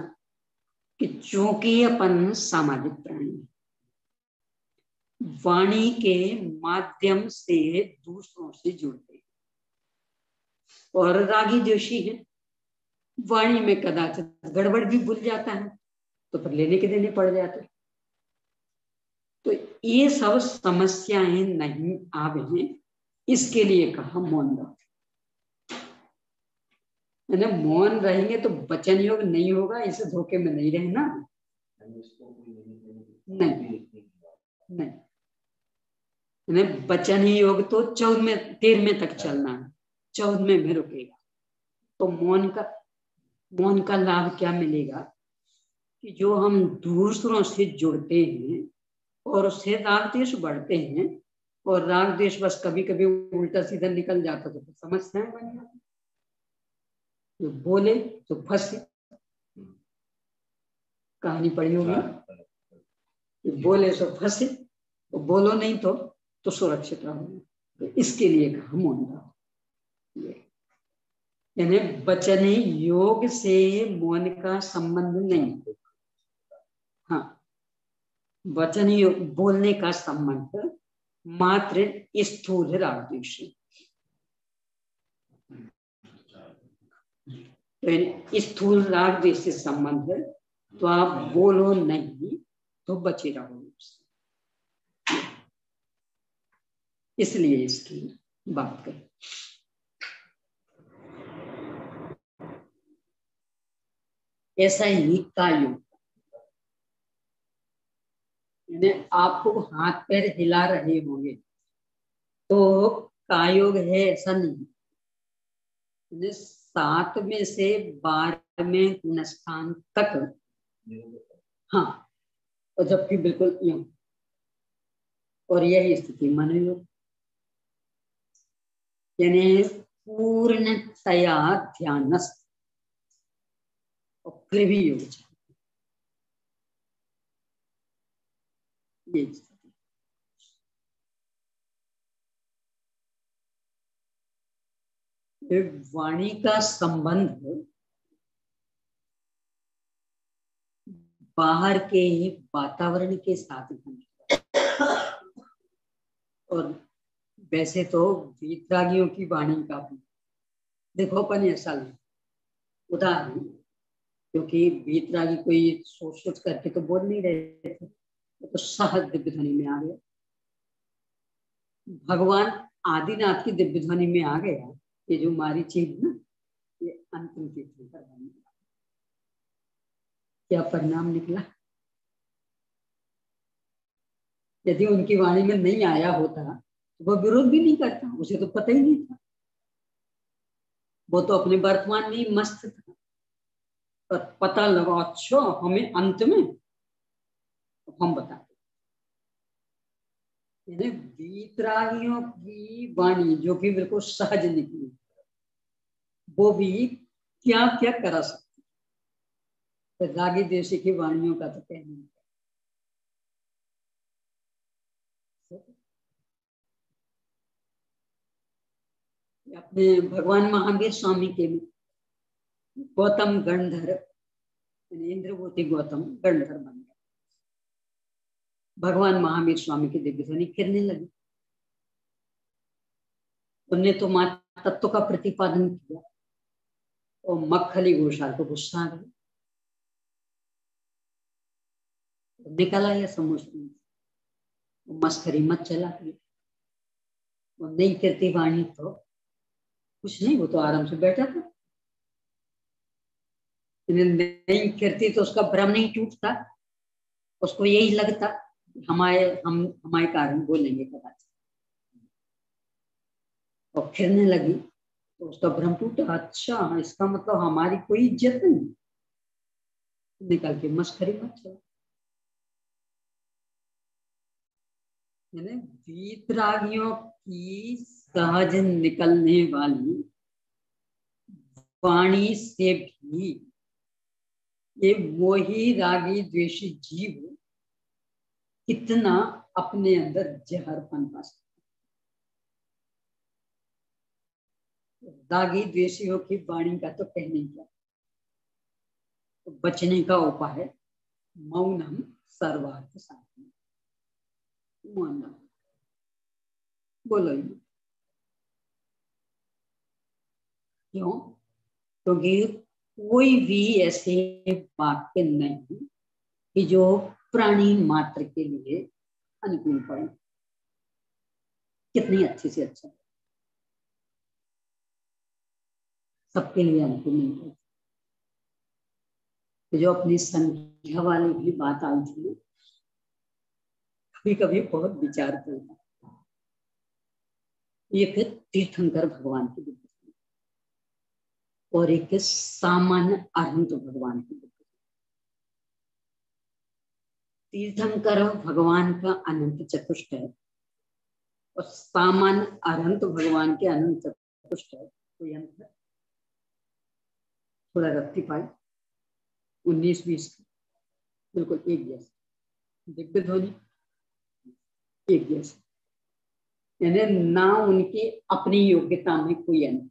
कि चूंकि अपन सामाजिक प्राणी, वाणी के माध्यम से दूसरों से जुड़ते और रागी द्वेषी है, वाणी में कदाचित गड़बड़ भी भूल जाता है तो फिर लेने के देने पड़ जाते। तो ये सब समस्याएं नहीं आवे, इसके लिए कहा मौन रहो, यानी मौन रहेंगे तो वचन योग नहीं होगा, इस धोखे में नहीं रहना। नहीं, वचन ही योग तो 13वें तक चलना है, 14वें में रुकेगा। तो मौन का लाभ क्या मिलेगा कि जो हम दूसरों से जुड़ते हैं और उससे राग द्वेष बढ़ते हैं, और राग द्वेष बस कभी कभी उल्टा सीधा निकल जाता तो समस्याएं बन जाती, जो बोले तो फंसे, कहानी पढ़ी होगी, बोले तो फंसे, तो बोलो नहीं तो सुरक्षित रहो। तो इसके लिए कहा मौन रहो, यानी वचन योग से मौन का संबंध नहीं। हाँ, वचन योग बोलने का संबंध मात्र स्थूल राग द्वेष, तो स्थूल राग द्वेष से संबंध है, तो आप बोलो नहीं तो बचे रहो उससे, इसलिए इसकी बात करें। ऐसा ही कायोग, आपको हाथ पैर हिला रहे होंगे तो कायोग है ऐसा नहीं, 7 में से 12वें गुणस्थान तक, हाँ, और जबकि बिल्कुल यूं, और यही स्थिति मन योग। यानी पूर्णतया ध्यानस्थ और फिर भी योग ये वाणी का संबंध बाहर के वातावरण के साथ बनता है। और वैसे तो वीतरागियों की वाणी का भी देखो अपन ऐसा नहीं उदाहरण, क्योंकि वीतरागी कोई सोच सोच करके तो बोल नहीं रहे थे, तो सहज दिव्य ध्वनि में आ गया। भगवान आदिनाथ की दिव्य ध्वनि में आ गया। ये जो हमारी चीज ना, ये अंतिम तीर्थंकर बन गया। क्या परिणाम निकला? यदि उनकी वाणी में नहीं आया होता तो वह विरोध भी नहीं करता, उसे तो पता ही नहीं था। वो तो अपने वर्तमान में ही मस्त था, पर पता लगा अच्छा हमें अंत में हम बताते। वीतरागियों की वाणी जो कि बिल्कुल सहज निकली, वो भी क्या क्या करा सकती। तो रागी देशी की वाणियों का तो कहना अपने भगवान महावीर स्वामी के गौतम गणधर, इंद्रवती गौतम गणधर बन गया। भगवान महावीर स्वामी की दिव्य ध्वनि गिरने लगी। उनने तो मां तत्व का प्रतिपादन किया और मक्खली घोषाल को गुस्सा आ गया, निकला यह समुद्र, मस्करी मत चला दी। वो नहीं करती वाणी तो कुछ नहीं, वो तो आराम से बैठा था। नहीं करती तो उसका भ्रम नहीं टूटता, उसको यही लगता हमारे कारण बोलेंगे कदाचित, और फिरने लगी तो उसका भ्रम टूटा। अच्छा इसका मतलब हमारी कोई इज्जत नहीं, निकल के मस्करी मत चला। वीतरागियों की सहज निकलने वाली वाणी से भी ये वही रागी द्वेषी जीव कितना अपने अंदर जहर पनपा सकता। रागी द्वेषियों की वाणी का तो कहने क्या, तो बचने का उपाय मौनम सर्वार्थ साधन। मौनम बोलो ही, क्यों? क्योंकि कोई भी ऐसे वाक्य नहीं कि जो प्राणी मात्र के लिए अनुकूल पड़े। कितनी अच्छी से अच्छा, सबके लिए अनुकूल नहीं पड़े। तो जो अपनी संख्या वाली भी बात आई थी, कभी कभी बहुत विचार करता। ये फिर तीर्थंकर भगवान की बुद्धि और एक सामान्य अनंत भगवान की बुद्धि। तीर्थंकर भगवान का अनंत चतुष्ट है और सामान्य अनंत भगवान के अनंत चतुष्ट है। कोई अंतर थोड़ा रखती पाई 19-20 बिल्कुल एक जैसे, दिव्य ध्वनि एक जैसे, यानी ना उनकी अपनी योग्यता में कोई अंतर,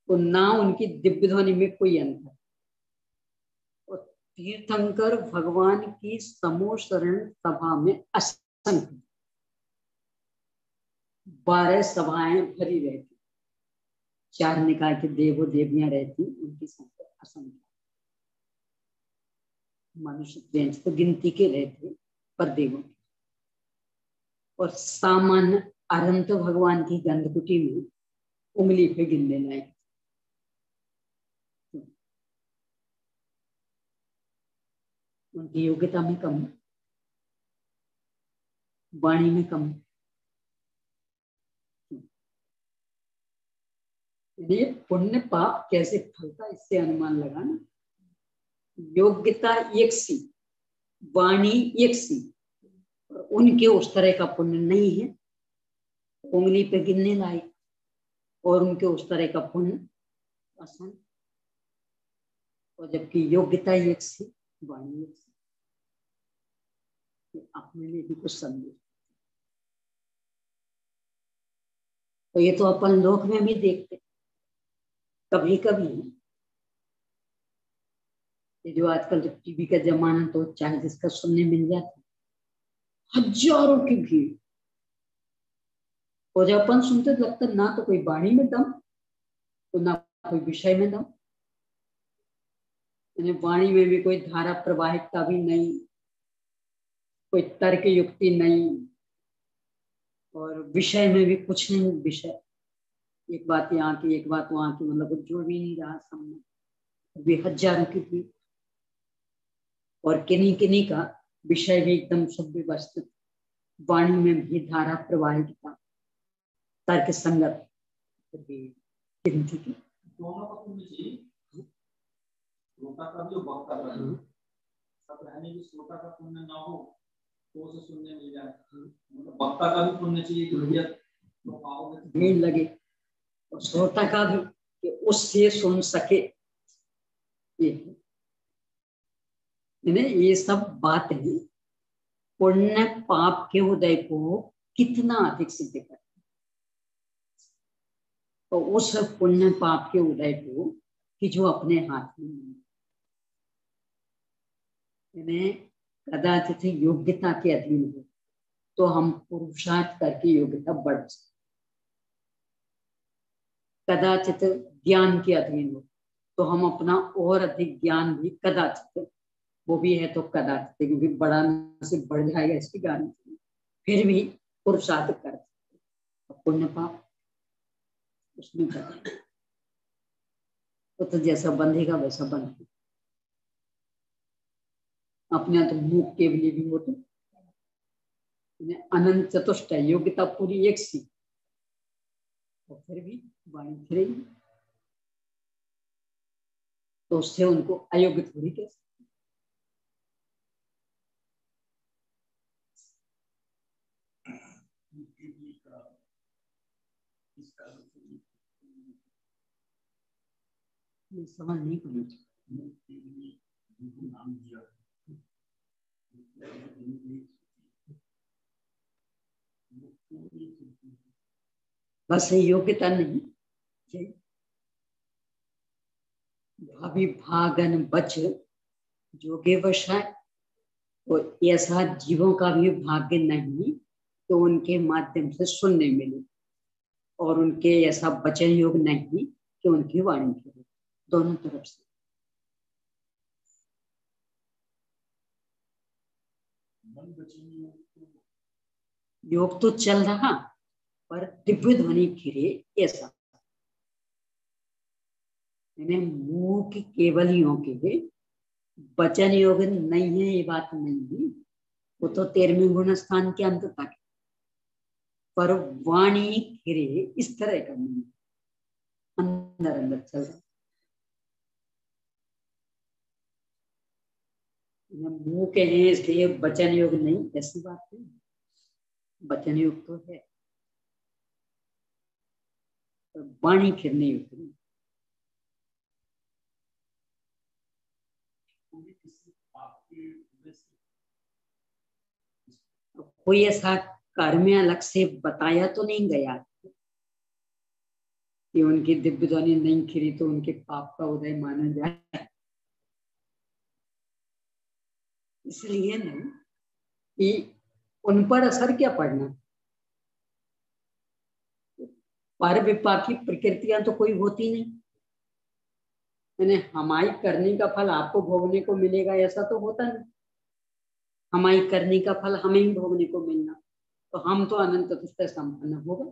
तो ना उनकी दिव्य ध्वनि में कोई अंतर। और तीर्थंकर भगवान की समोशरण सभा में असंख्य 12 सभाएं भरी रहती, 4 निकाय के देवो देवियां रहती, उनकी संख्या असंख्य। मनुष्य तो गिनती के रहते पर देवों, और सामान्य अनंत भगवान की गंधकुटी में उंगली पे गिनने लायक। उनकी योग्यता में कम, वाणी में कम। ये पुण्य पाप कैसे फलता, इससे अनुमान लगाना। योग्यता एक सी, वाणी एक सी, उनके उस तरह का पुण्य नहीं है, उंगली पे गिनने लायक। और उनके उस तरह का पुण्य पसंद, और जबकि योग्यता एक सी, वाणी एक सी, अपने लिए भी कुछ संदेश। तो ये तो अपन लोक में भी देखते, कभी कभी ये जो आजकल जो टीवी का जमाना, तो चाहे जिसका सुनने मिल जाता, हजारों की भीड़, और जब अपन सुनते तो लगता ना तो कोई वाणी में दम, तो ना कोई विषय में दम। वाणी में भी कोई धारा प्रवाहिकता भी नहीं, कोई तर्क युक्ति नहीं, और विषय में भी कुछ नहीं। विषय एक बात यहाँ की, एक बात वहां की, मतलब कुछ जो भी नहीं रहा सामने, भी हजारों की भीड़, और किन्हीं किन्हीं का विषय भी एकदम शुद्ध व्यवस्थित, वाणी में भी धारा प्रवाहिकता, तर्क संगत। दोनों का पुण्य चाहिए, श्रोता का भी और वक्ता का भी। सब रहने की श्रोता का पुण्य ना हो तो उसे सुनने मिल जाए, मतलब वक्ता का भी पुण्य चाहिए कि भैया भीड़ लगे, और श्रोता का भी कि उससे सुन सके। ये सब बात है पुण्य पाप के उदय को कितना अधिक सिद्ध करता है। तो उस पुण्य पाप के उदय को कि जो अपने हाथ में नहीं, कदाचित योग्यता के अधीन हो तो हम पुरुषार्थ करके योग्यता बढ़ सकते, कदाचित ज्ञान के अधीन हो तो हम अपना और अधिक ज्ञान भी कदाचित, वो भी है तो कदाचित, क्योंकि बढ़ाने से बढ़ जाएगा इसकी गारंटी, फिर भी पुरुषार्थ कर सकते। पुण्य पाप उसमें कर, तो जैसा बंधेगा वैसा बंधेगा। अपने तो मुख के लिए भी होते अनंत चतुष्ट योग्यता पूरी एक सी, और फिर भी वाणी फिरेगी, तो उससे उनको अयोग्य थोड़ी कह सकते। समझ नहीं पड़ी। बस योग्यता नहीं, भाभी भागन बच जोगे वशाय, तो ऐसा जीवों का भी भाग्य नहीं तो उनके माध्यम से सुनने मिले, और उनके ऐसा वचन योग नहीं कि उनकी वाणी करे। दोनों तरफ से योग तो चल रहा, पर दिव्य ध्वनि फिरे ऐसा, मुंह की केवल योग के वचन योग नहीं है, ये बात नहीं, वो तो 13वें गुण स्थान के अंत तक, पर वाणी फिरे इस तरह का नहीं, अंदर अंदर चल रहा। मुंह के हैं इसलिए वचन योग नहीं, ऐसी बात नहीं, वचन योग तो है, वाणी फिरने योग नहीं। कोई ऐसा कर्म अलग से बताया तो नहीं गया कि उनकी दिव्य ध्वनि नहीं खिरी तो उनके पाप का उदय माना जाए, इसलिए नहीं कि उन पर असर क्या पड़ना, पर विपाकी प्रकृतियां तो कोई होती नहीं, मैंने हमारी करने का फल आपको भोगने को मिलेगा ऐसा तो होता नहीं, हमारी करने का फल हमें ही भोगने को मिलना, तो हम तो अनंत चतुष्ट संपन्न हो गए,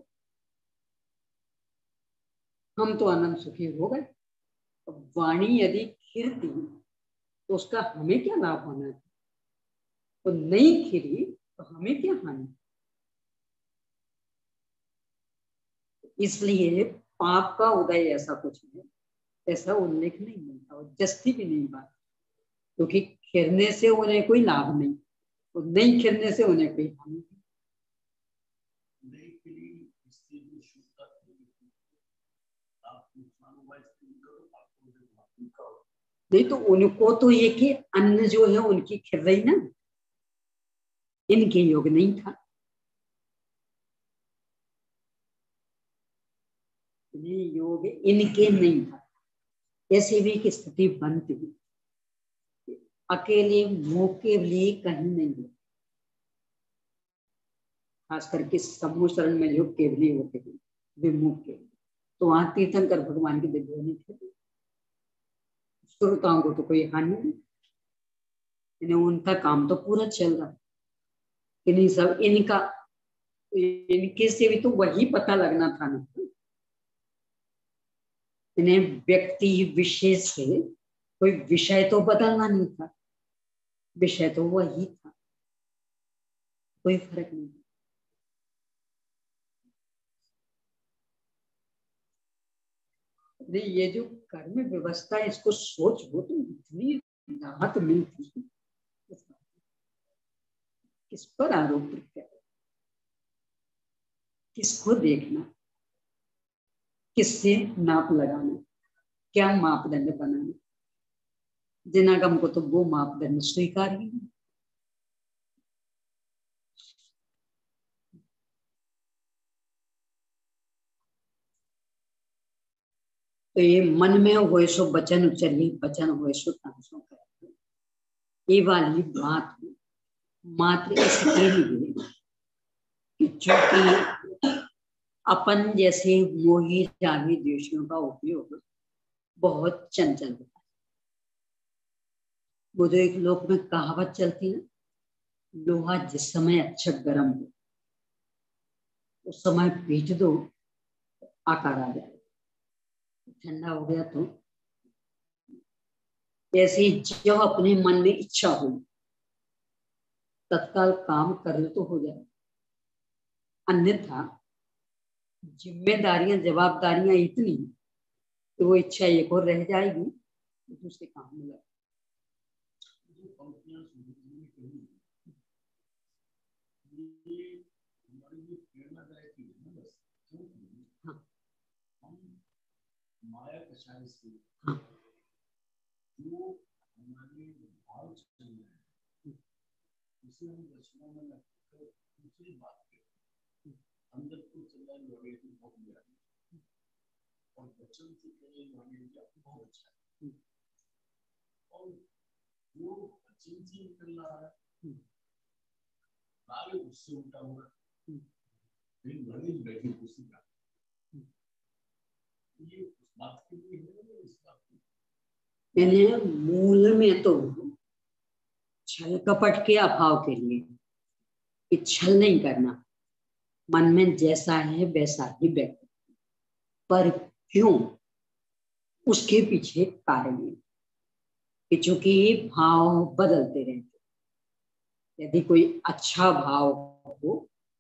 हम तो अनंत सुखी हो गए। तो वाणी यदि खिरती तो उसका हमें क्या लाभ होना है, तो नहीं खिरी तो हमें क्या हानि। इसलिए पाप का उदय ऐसा कुछ है, ऐसा उल्लेख नहीं मिलता, और जस्ती भी नहीं बात, क्योंकि खिरने से उन्हें कोई लाभ नहीं, तो नहीं खिरने से उन्हें कोई हानि नहीं। नहीं तो उनको तो ये कि अन्न जो है उनकी खिल रही ना, इनके योग नहीं था। योग इनके नहीं था। ऐसी भी एक स्थिति बनती, अकेले मुंह के लिए कहीं नहीं है। खास करके समूह शरण में जो केवली होते हैं विमुख के, तो वहां तीर्थंकर भगवान की दिव्य नहीं थे। श्रोताओं को तो कोई हानि नहीं, इन्हें उनका काम तो पूरा चल रहा है। इन्हीं सब इनका, इनके से भी तो वही पता लगना था ना। इन्हें व्यक्ति विशेष से कोई विषय तो बदलना नहीं था, विषय तो वही था, कोई फर्क नहीं। ये जो कर्म व्यवस्था है, इसको सोच हो तो इतनी राहत मिलती, किस पर आरोप प्रत्यारोप, किसको देखना, किससे नाप लगाना, क्या मापदंड बनाना। जिनागम को तो वो मापदंड स्वीकार ही नहीं। तो ये मन में होए सो बचन उचरिए, बचन होए सो तमसो करे, ये वाली बात मात्र इसके लिए कि चूंकि अपन जैसे मोही रागी द्वेषियों का उपयोग बहुत चंचल होता है। वो तो एक लोक में कहावत चलती है, लोहा जिस समय अच्छा गर्म हो उस समय पीट दो आकार आ जाए, ठंडा हो गया तो। ऐसे ही जब अपने मन में इच्छा हो तत्काल काम कर लो तो हो जाए, अन्यथा जिम्मेदारियां जवाबदारियां इतनी तो वो इच्छा एक और रह जाएगी, दूसरे काम में लगे। माया कषाय से जो हमारे भाव चल रहे हैं उसे हम रचना में लगकर दूसरी बात के अंदर को चला लगे तो बहुत गया और बच्चों से कहे लगे बहुत अच्छा है, और वो बच्चों से निकल रहा है बारे उससे उल्टा हुआ, फिर बड़ी बैठी उसी का ये उस बात के लिए है, इस बात यानी मूल में तो छल कपट के अभाव के लिए कि छल नहीं करना, मन में जैसा है वैसा ही व्यक्त, पर क्यों उसके पीछे कारण है कि चूंकि भाव बदलते रहते। यदि कोई अच्छा भाव हो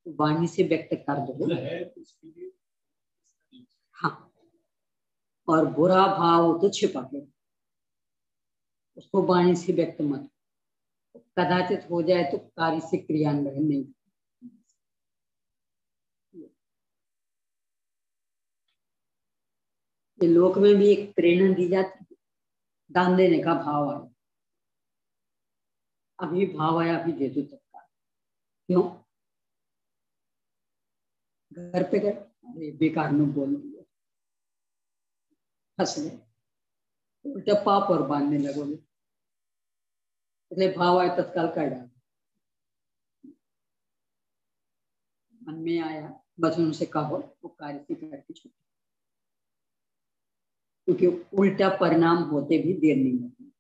तो वाणी से व्यक्त कर दो, हाँ, और बुरा भाव हो तो छिपा के उसको वाणी से व्यक्त मत, कदाचित हो जाए तो कार्य से क्रियान्वयन नहीं। ये लोक में भी एक प्रेरणा दी जाती है, दान देने का भाव आया, अभी भाव आया अभी दे दो तत्काल, क्यों घर पे गए अरे बेकार में बोल दिया, फंस गए, उल्टा पाप और बांधने लगोगे, इसलिए भाव आए तत्काल कर डाल। मन में आया बस उनसे कहो वो कार्य से करके छोड़, क्योंकि उल्टा परिणाम होते भी देर नहीं लगती।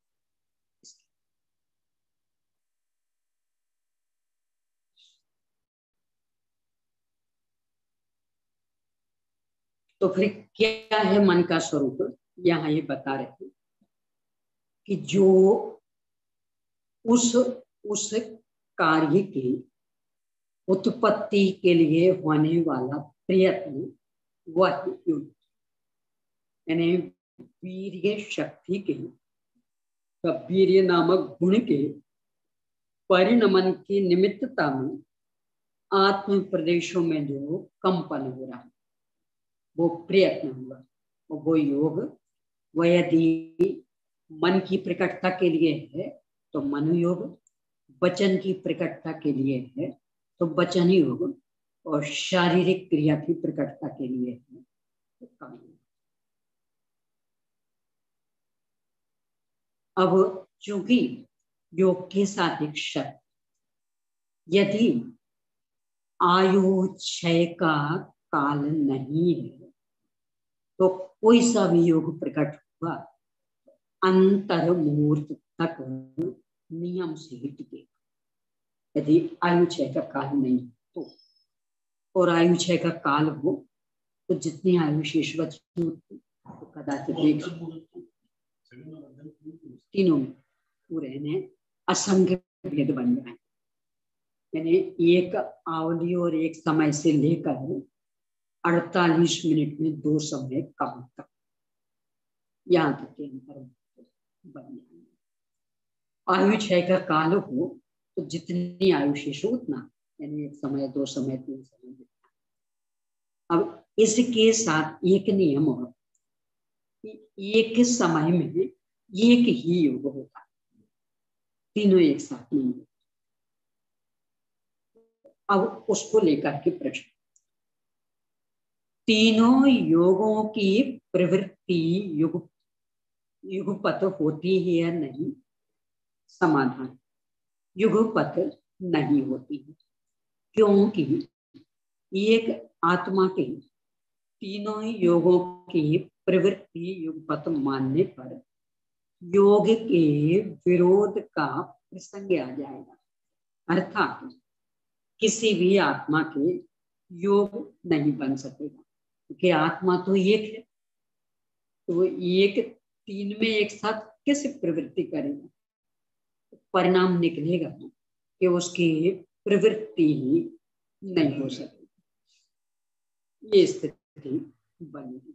तो फिर क्या है मन का स्वरूप, यहाँ ये बता रहे थे कि जो उस कार्य की उत्पत्ति के लिए होने वाला प्रयत्न वह युद्ध, यानी वीर्य शक्ति के, वीर्य नामक गुण के परिणमन की निमित्तता में आत्म प्रदेशों में जो कंपन हो रहा है वो प्रयत्न हुआ, वो योग वह यदि मन की प्रकटता के लिए है तो मनोयोग, वचन की प्रकटता के लिए है तो वचन योग, और शारीरिक क्रिया की प्रकटता के लिए है तो कर्म योग। अब चूंकि योग के साथ एक शर्त, यदि आयु क्षय का काल नहीं है तो कोई सा भी योग प्रकट हुआ अंतर मुहूर्त तक नियम से ही टिकेगा। यदि आयु क्षय का काल नहीं तो, और आयु क्षय का काल हो तो जितनी आयु शेष बची होती तो कदाचित तीनों में पूरे असंख्य भेद बन जाए। यानी एक आवधि और एक समय से लेकर 48 मिनट में 2 समय कम तक, यहाँ तक के अंतर बन जाएंगे। आयु क्षय का काल हो तो जितनी आयु शेष हो उतना, यानी 1 समय 2 समय 3 समय। अब इसके साथ एक नियम और, एक समय में एक ही योग होता है, तीनों एक साथ नहीं होते। अब उसको लेकर के प्रश्न, तीनों योगों की प्रवृत्ति युगपत होती है या नहीं? समाधान, युगपत नहीं होती है, क्योंकि एक आत्मा के तीनों योगों की प्रवृत्ति युगपत मानने पर योग के विरोध का प्रसंग आ जाएगा। अर्थात किसी भी आत्मा के योग नहीं बन सकेगा, क्योंकि आत्मा तो एक है, तो एक तीन में एक साथ कैसे प्रवृत्ति करेगा? परिणाम निकलेगा कि उसकी प्रवृत्ति ही नहीं हो सकेगी, ये स्थिति बनेगी।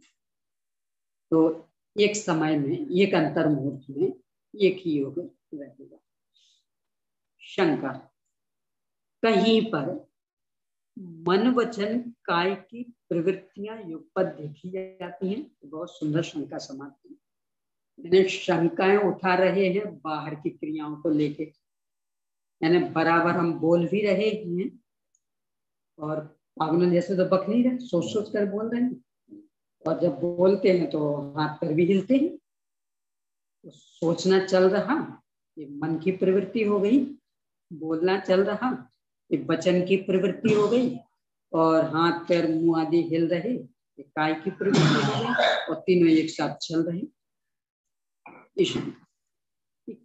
तो एक समय में, एक अंतर मुहूर्त में एक ही योग रहेगा। शंका, कहीं पर मन वचन काय की प्रवृत्तियां युगपत देखी जाती हैं। बहुत सुंदर शंका समाप्ति, यानी शंकाएं उठा रहे हैं बाहर की क्रियाओं को लेके, यानी बराबर हम बोल भी रहे हैं और पागलों जैसे तो बक नहीं रहे, सोच सोच कर बोल रहे हैं, और जब बोलते हैं तो हाथ पर भी हिलते हैं। तो सोचना चल रहा, ये मन की प्रवृत्ति हो गई, बोलना चल रहा, ये वचन की प्रवृत्ति हो गई, और हाथ पैर मुंह आदि हिल रहे, ये काय की प्रवृत्ति हो गई, और तीनों एक साथ चल रहे।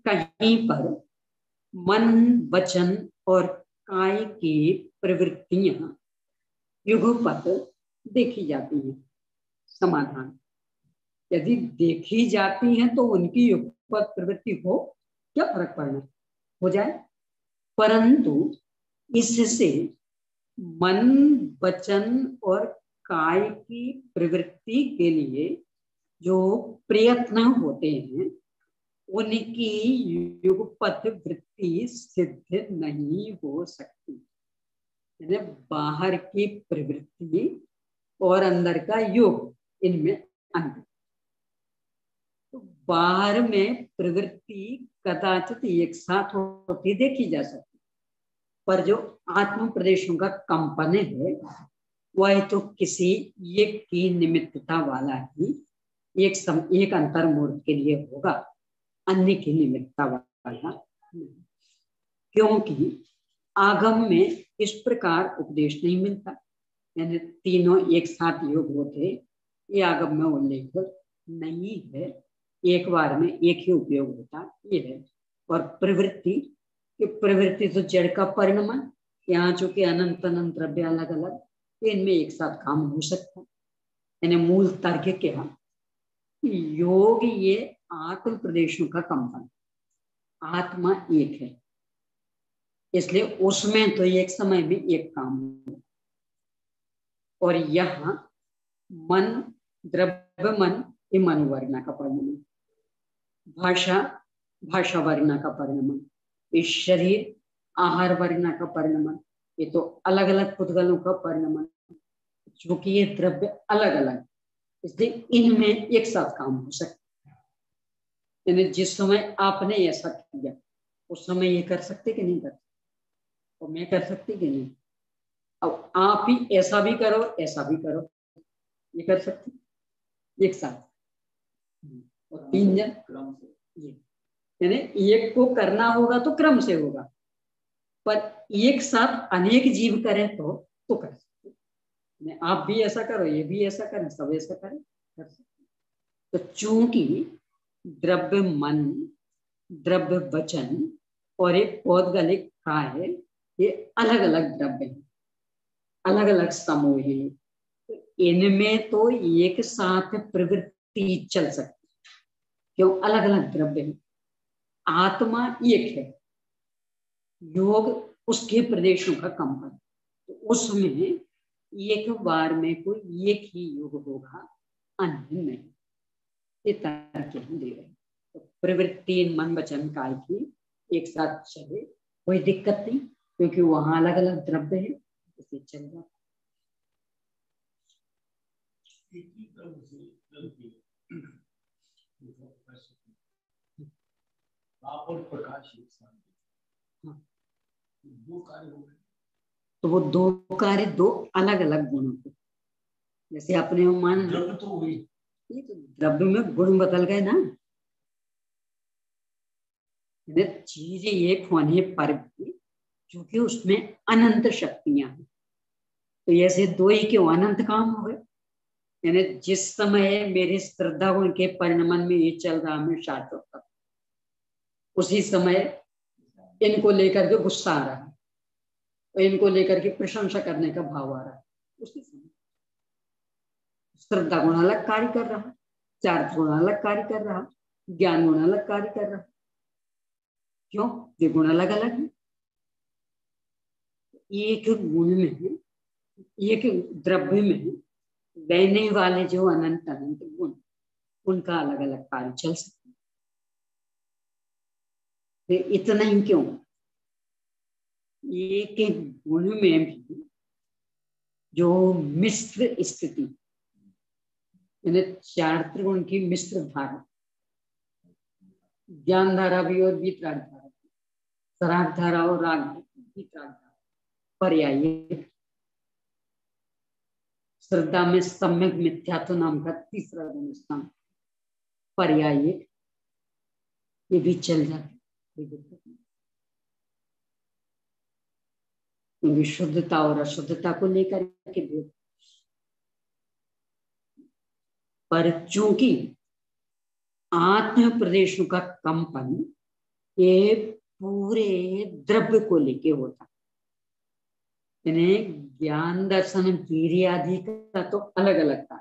कहीं पर मन वचन और काय की प्रवृत्तियां युगपत देखी जाती हैं। समाधान, यदि देखी जाती हैं तो उनकी युगपत प्रवृत्ति हो, क्या फर्क पड़ना, हो जाए, परंतु इससे मन वचन और काय की प्रवृत्ति के लिए जो प्रयत्न होते हैं उनकी युगपत वृत्ति सिद्ध नहीं हो सकती। यानी बाहर की प्रवृत्ति और अंदर का योग, इनमें अंतर। तो बाहर में प्रवृत्ति कदाचित एक साथ होती देखी जा सकती, पर जो आत्म प्रदेशों का कंपन है वह तो किसी एक की निमित्तता वाला ही एक अंतर मुहूर्त के लिए होगा, अन्य की निमित्तता वाला नहीं। क्योंकि आगम में इस प्रकार उपदेश नहीं मिलता, यानी तीनों एक साथ योग होते, ये आगम में उल्लेख नहीं है। एक बार में एक ही उपयोग होता ये है। और प्रवृत्ति तो जड़ का परिणाम, यहाँ चूंकि अनंत अनंत द्रव्य अलग अलग, तो इनमें एक साथ काम हो सकता है। यानी मूल तर्क क्या, योग ये आत्म प्रदेशों का कंपन, आत्मा एक है, इसलिए उसमें तो एक समय में एक काम हो। और यहाँ मन द्रव्य मन, ये मनोवर्णा का परिणाम, भाषा वर्णा का परिणाम, इस शरीर आहार वर्णा का परिणाम, ये तो अलग अलग पुद्गलों का परिणाम, क्योंकि ये द्रव्य अलग अलग, इसलिए इनमें एक साथ काम हो सकता है। यानी जिस समय आपने ऐसा किया उस समय ये कर सकते कि नहीं कर सकते, तो मैं कर सकती कि नहीं। अब आप ही ऐसा भी करो ऐसा भी करो, ये कर सकते एक साथ, और 3 जन क्रम से, यानी एक को करना होगा तो क्रम से होगा, पर एक साथ अनेक जीव करें तो कर सकते। आप भी ऐसा करो, ये भी ऐसा करें, सब ऐसा करें, कर सकते। तो चूंकि द्रव्य मन, द्रव्य वचन और एक पौद्गलिक काय, ये अलग अलग द्रव्य हैं, अलग अलग समूह हैं, तो इनमें तो एक साथ प्रवृत्ति चल सकती है, क्यों अलग अलग द्रव्य हैं। आत्मा एक है, योग उसके प्रदेशों का कंपन, तो उसमें एक बार में कोई एक ही योग होगा, अन्य नहीं। ये तर्क हम दे रहे हैं। तो प्रवृत्ति मन वचन काल की एक साथ चले कोई दिक्कत नहीं, क्योंकि वहां अलग अलग द्रव्य है, इसे चल जाता। प्रकाश दो कार्य हो गए, तो वो दो कार्य दो अलग अलग गुणों के, जैसे अपने मान द्रव्य तो हुई, ये तो द्रव्य में गुण बदल गए ना, चीज एक होने पर भी क्योंकि उसमें अनंत शक्तियां हैं, तो ऐसे दो ही क्यों अनंत काम हो गए। यानी जिस समय मेरे श्रद्धा गुण के परिणमन में ये चल रहा है शास्त्रों तक, उसी समय इनको लेकर के गुस्सा आ रहा है और इनको लेकर के प्रशंसा करने का भाव आ रहा है, उसी समय श्रद्धा गुण अलग कार्य कर रहा, चार गुण अलग कार्य कर रहा, ज्ञान गुण अलग कार्य कर रहा। क्यों? ये गुण अलग अलग है। एक गुण में, एक द्रव्य में रहने वाले जो अनंत अनंत गुण, उनका अलग अलग कार्य चल सकता है। इतना ही क्यों, एक एक गुण में भी जो मिश्र स्थिति, यानी चार त्रिगुण की मिश्र धारा, ज्ञान धारा भी और वितराग धारा, सराग धारा और राग वितराग धारा, पर्याय श्रद्धा में सम्यक मिथ्यात्व नाम का तीसरा गुण स्थान, पर्याय ये भी चल जाते, कोई दिक्कत नहीं, क्योंकि शुद्धता और अशुद्धता को लेकर के भेद। पर चूंकि आत्म प्रदेशों का कंपन ये पूरे द्रव्य को लेके होता, यानी ज्ञान दर्शन वीर्य आदि का तो अलग अलग था,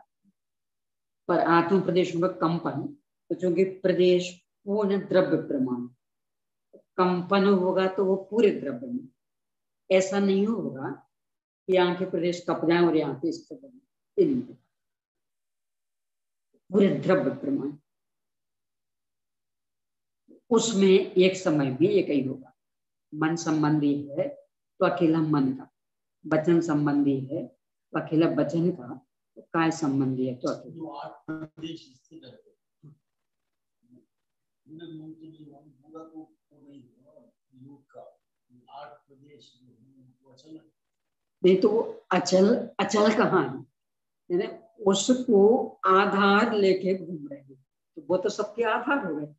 पर आत्म प्रदेशों का कंपन तो चूंकि प्रदेश पूर्ण द्रव्य प्रमाण, कंपन होगा तो वो पूरे द्रव्य में, ऐसा नहीं होगा कि यहाँ के प्रदेश कप जाए और यहाँ के इसके बने, पूरे द्रव्य प्रमाण, उसमें एक समय में एक ही होगा। मन संबंधी है तो अकेला मन का, वचन संबंधी है तो अकेला वचन का, तो काय संबंधी है तो अकेला। नहीं तो वो अचल, अचल कहाँ है, यानी उसको आधार लेके घूम रहे हैं, तो वो तो सबके आधार हो गए।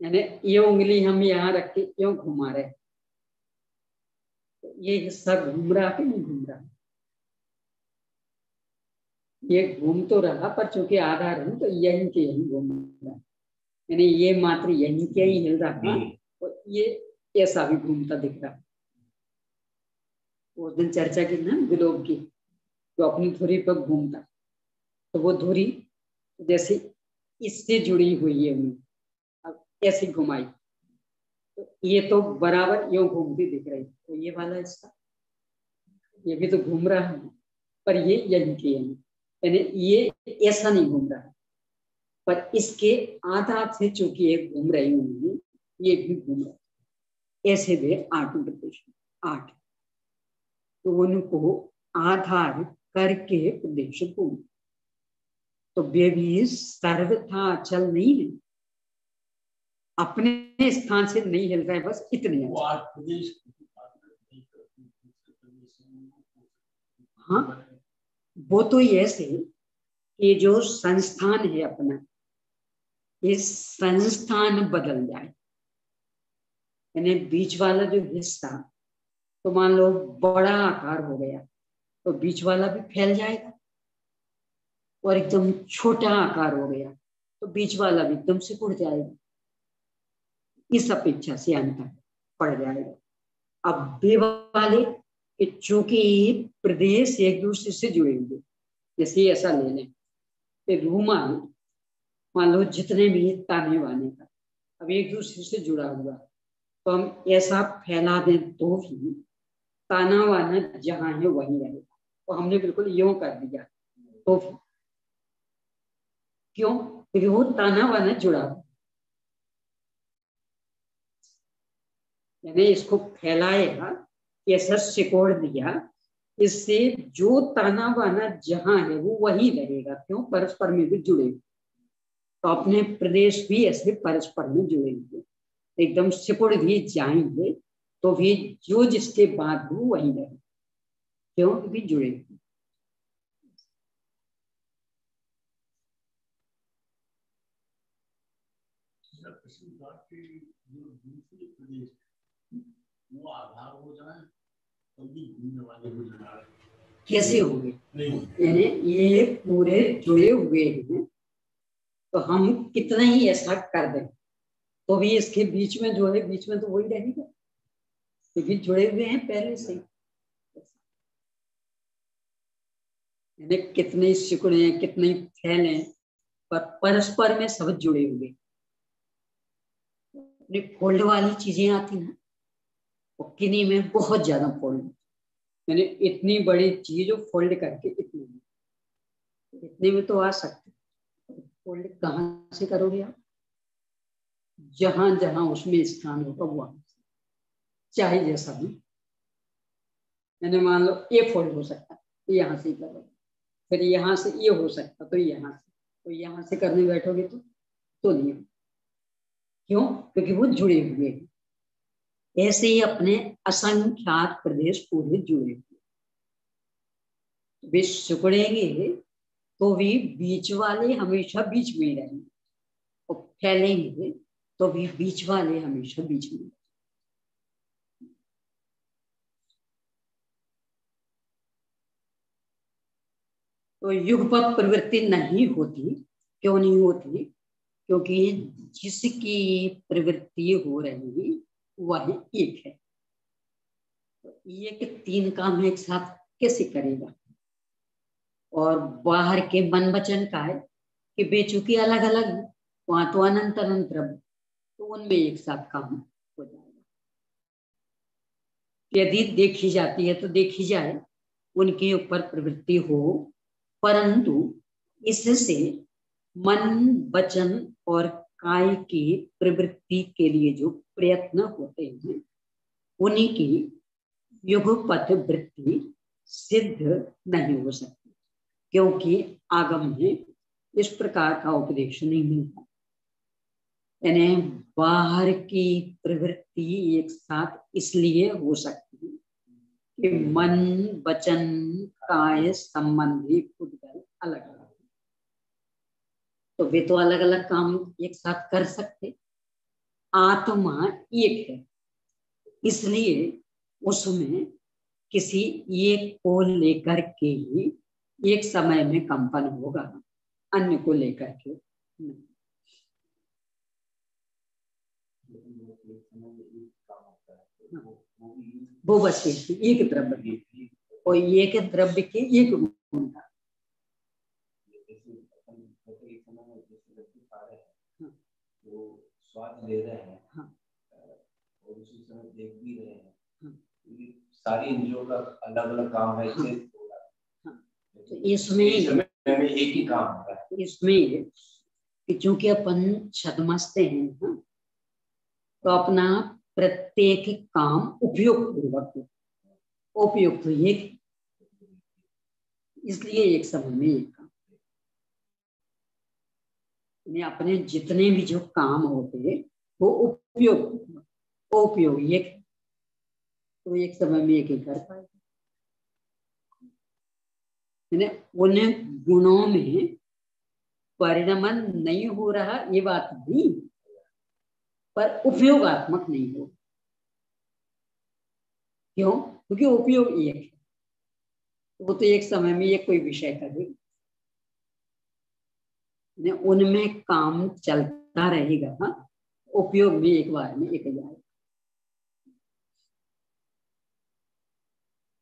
यानी ये उंगली हम यहाँ रख के क्यों घुमा रहे, तो ये हिस्सा घूम रहा कि नहीं घूम रहा, ये घूम तो रहा पर चूंकि आधार है तो यहीं के यहीं घूम रहा, यानी ये मात्र यहीं के ही हिल रहा और ये ऐसा भी घूमता दिख रहा। उस दिन चर्चा की ना ग्लोब की, तो अपनी धुरी पर घूमता, तो वो धुरी जैसे इससे जुड़ी हुई है उन्हें, अब ऐसी घुमाई तो ये तो बराबर यूं घूमती दिख रही, तो ये वाला इसका ये भी तो घूम रहा है, पर ये यहीं के यहीं, यानी ये ऐसा नहीं घूम रहा है, पर इसके आधार से चूंकि ये घूम रही होंगी, ये भी घूम रहा है, ऐसे वे 8 प्रदेश, 8, तो उनको आधार करके प्रदेश घूम, तो वे भी सर्वथा अचल नहीं है, अपने स्थान से नहीं हिल रहा है, बस इतनी। हाँ, वो तो ये से कि जो संस्थान है अपना, ये संस्थान बदल जाए, यानी बीच वाला जो हिस्सा, तो मान लो बड़ा आकार हो गया तो बीच वाला भी फैल जाएगा, और एकदम छोटा आकार हो गया तो बीच वाला भी एकदम से उड़ जाएगा। इस अपेक्षा से अंतर पड़ जाएगा। अब वे वाले कि चूंकि प्रदेश एक दूसरे से जुड़े हुए, जैसे ऐसा ले लें कि रूमाल मान लो जितने भी ताने वाने का अब एक दूसरे से जुड़ा हुआ, तो हम ऐसा फैला दें तो भी ताना वाना जहां है वहीं रहेगा। तो हमने बिल्कुल यूं कर दिया तो क्यों? क्योंकि वो ताना वाना जुड़ा हुआ, यानी इसको फैलाएगा, ऐसा सिकोड़ दिया, इससे जो ताना बाना जहां है वो वही रहेगा। क्यों? परस्पर में भी जुड़े। तो अपने प्रदेश भी ऐसे परस्पर में जुड़ेंगे, एकदम सिकुड़ भी जाएंगे तो भी जो जिसके बाद हो वही रहे। क्यों? भी जुड़े। वो आधार हो जाए तभी घूमने वाले हो जाए। कैसे होंगे? यानी ये पूरे जुड़े हुए हैं, तो हम कितना ही ऐसा कर दें तो भी इसके बीच में जो है, बीच में तो वही रहेगा, क्योंकि जुड़े हुए हैं पहले से। यानी कितने सिकुड़े कितने फैले, पर परस्पर में सब जुड़े हुए। अपनी फोल्ड वाली चीजें आती हैं, और किन्हीं में बहुत ज्यादा फोल्ड, यानी इतनी बड़ी चीज फोल्ड करके इतने में तो आ सकते, फोल्ड कहाँ से करोगे आप? जहां जहां उसमें स्थान होगा वहां, चाहे जैसा भी। यानी मान लो ये फोल्ड हो सकता है तो यहाँ से करोगे, फिर यहाँ से ये हो सकता तो यहाँ से, तो यहाँ से करने बैठोगे तो नहीं। क्यों? क्योंकि वो जुड़े हुए हैं। ऐसे ही अपने असंख्यात प्रदेश पूरे जुड़े हुए, वे सिकुड़ेंगे तो भी बीच वाले हमेशा बीच में ही रहेंगे, और फैलेंगे तो भी बीच वाले हमेशा बीच में। तो युगपत प्रवृत्ति नहीं होती। क्यों नहीं होती? क्योंकि जिसकी प्रवृत्ति हो रही वह एक है। तो एक तीन काम एक साथ कैसे करेगा? और बाहर के मन वचन का है कि बेचूकी अलग अलग है, वहां तो अनंत अनंत द्रव्य, तो उनमें एक साथ काम हो जाएगा। यदि देखी जाती है तो देखी जाए, उनके ऊपर प्रवृत्ति हो, परंतु इससे मन वचन और काय की प्रवृत्ति के लिए जो प्रयत्न होते हैं, उन्हीं की युगपथ वृत्ति सिद्ध नहीं हो सकती, क्योंकि आगम में इस प्रकार का उपदेश नहीं मिलता। यानी बाहर की प्रवृत्ति एक साथ इसलिए हो सकती है कि मन वचन काय संबंधी पुद्गल अलग अलग, तो वे तो अलग अलग काम एक साथ कर सकते। आत्मा एक है, इसलिए उसमें किसी एक को लेकर के ही एक समय में कंपन होगा, अन्य को लेकर के नहीं। वो बस एक द्रव्य, और एक द्रव्य के एक गुण का। स्वाद ले रहे हैं, हाँ, और उसी समय देख भी रहे हैं, हाँ, सारी इंद्रियों का अलग अलग काम है। हाँ, हाँ, तो इसमें एक ही काम होता है। इसमें कि चूंकि अपन छद्मस्ते हैं, हाँ, तो अपना प्रत्येक काम उपयुक्त उपयुक्त एक, इसलिए एक समय में एक काम। अपने जितने भी जो काम होते वो उपयोग, उपयोग एक, तो एक समय में एक ही कर पाएगा। उन गुणों में परिणमन नहीं हो रहा ये बात नहीं, पर उपयोगात्मक नहीं हो। क्यों? क्योंकि उपयोग एक है, वो तो एक समय में एक कोई विषय करेगा, उनमें काम चलता रहेगा। हाँ, उपयोग भी एक बार में एक जाएगा।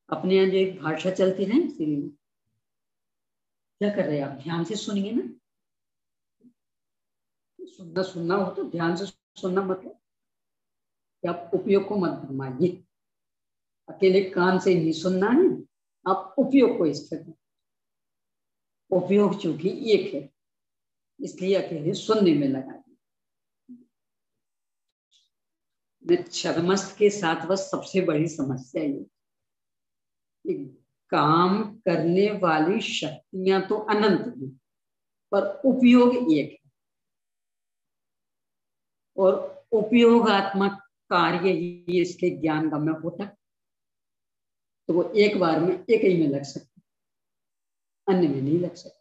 अपने यहाँ जो एक भाषा चलती है सीरीज, क्या कर रहे हैं आप? ध्यान से सुनिए ना, सुनना हो तो ध्यान से सुनना, मतलब कि आप उपयोग को मत भरमाइए। अकेले कान से नहीं सुनना है, आप उपयोग को इस तरह, उपयोग चूंकि एक है इसलिए अकेले सुनने में लगा। छदमस्त के साथ बस सबसे बड़ी समस्या ये, काम करने वाली शक्तियां तो अनंत हैं, पर उपयोग एक है, और उपयोगात्मक कार्य ही इसके ज्ञान गम्य होता, तो वो एक बार में एक ही में लग सकता, अन्य में नहीं लग सकता।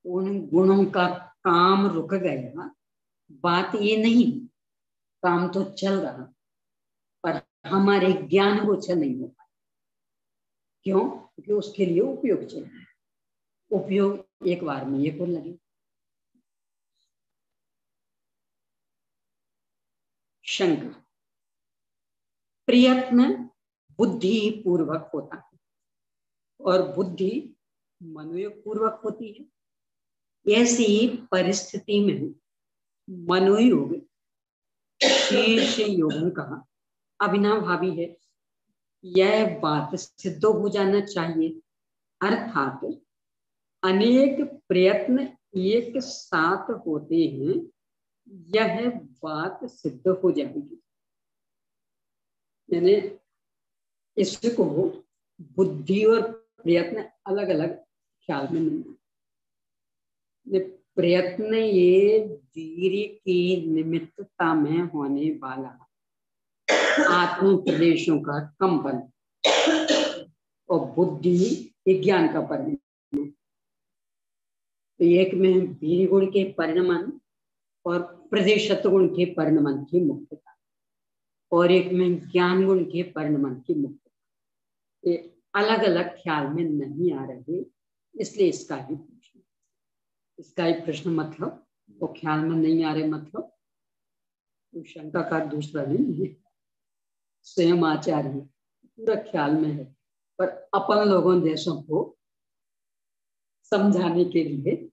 उन गुणों का काम रुक गया, बात ये नहीं, काम तो चल रहा, पर हमारे ज्ञान गोचर नहीं हो पाए। क्यों? क्योंकि उसके लिए उपयोग चाहिए, उपयोग एक बार में ये को लगे। शंका, प्रयत्न बुद्धि पूर्वक होता है और बुद्धि मनोयोग पूर्वक होती है। ऐसी परिस्थिति में मनोयोग शीर्ष योगों का अविनाभावी है, यह बात सिद्ध हो जाना चाहिए। अर्थात अनेक प्रयत्न एक साथ होते हैं, यह बात सिद्ध हो जाएगी। यानी इसको बुद्धि और प्रयत्न अलग अलग ख्याल में नहीं। प्रयत्न ये वीर्य की निमित्तता में होने वाला आत्म प्रदेशों का कंपन, और बुद्धि ज्ञान का परिणाम। तो एक में वीर्य गुण के परिणमन और प्रदेशत्व गुण के परिणमन की मुक्तता, और एक में ज्ञान गुण के परिणमन की मुक्तता। ये अलग अलग ख्याल में नहीं आ रहे, इसलिए इसका ही प्रश्न मतलब वो ख्याल में नहीं आ रहे, मतलब तो शंका का दूसरा नहीं है, स्वयं आचार्य पूरा ख्याल में है, पर अपन लोगों देशों को समझाने के लिए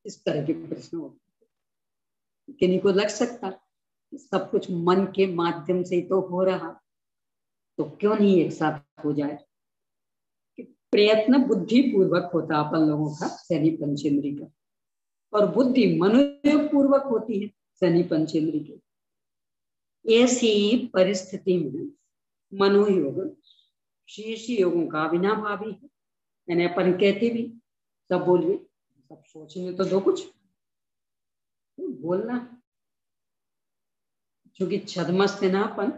इस तरह के प्रश्न होते हैं। किन्हीं को लग सकता सब कुछ मन के माध्यम से तो हो रहा, तो क्यों नहीं एक साथ हो जाए। प्रयत्न बुद्धि पूर्वक होता अपन लोगों का, शनि पंचेंद्री का, और बुद्धि मनोयोग पूर्वक होती है, शनि पंचेंद्री की। ऐसी परिस्थिति में मनोयोग शीर्ष योगों का अविनाभावी है। यानी अपन कहते भी सब बोलिए, सब सोचने तो दो कुछ बोलना, क्योंकि छदमस्त है ना, अपन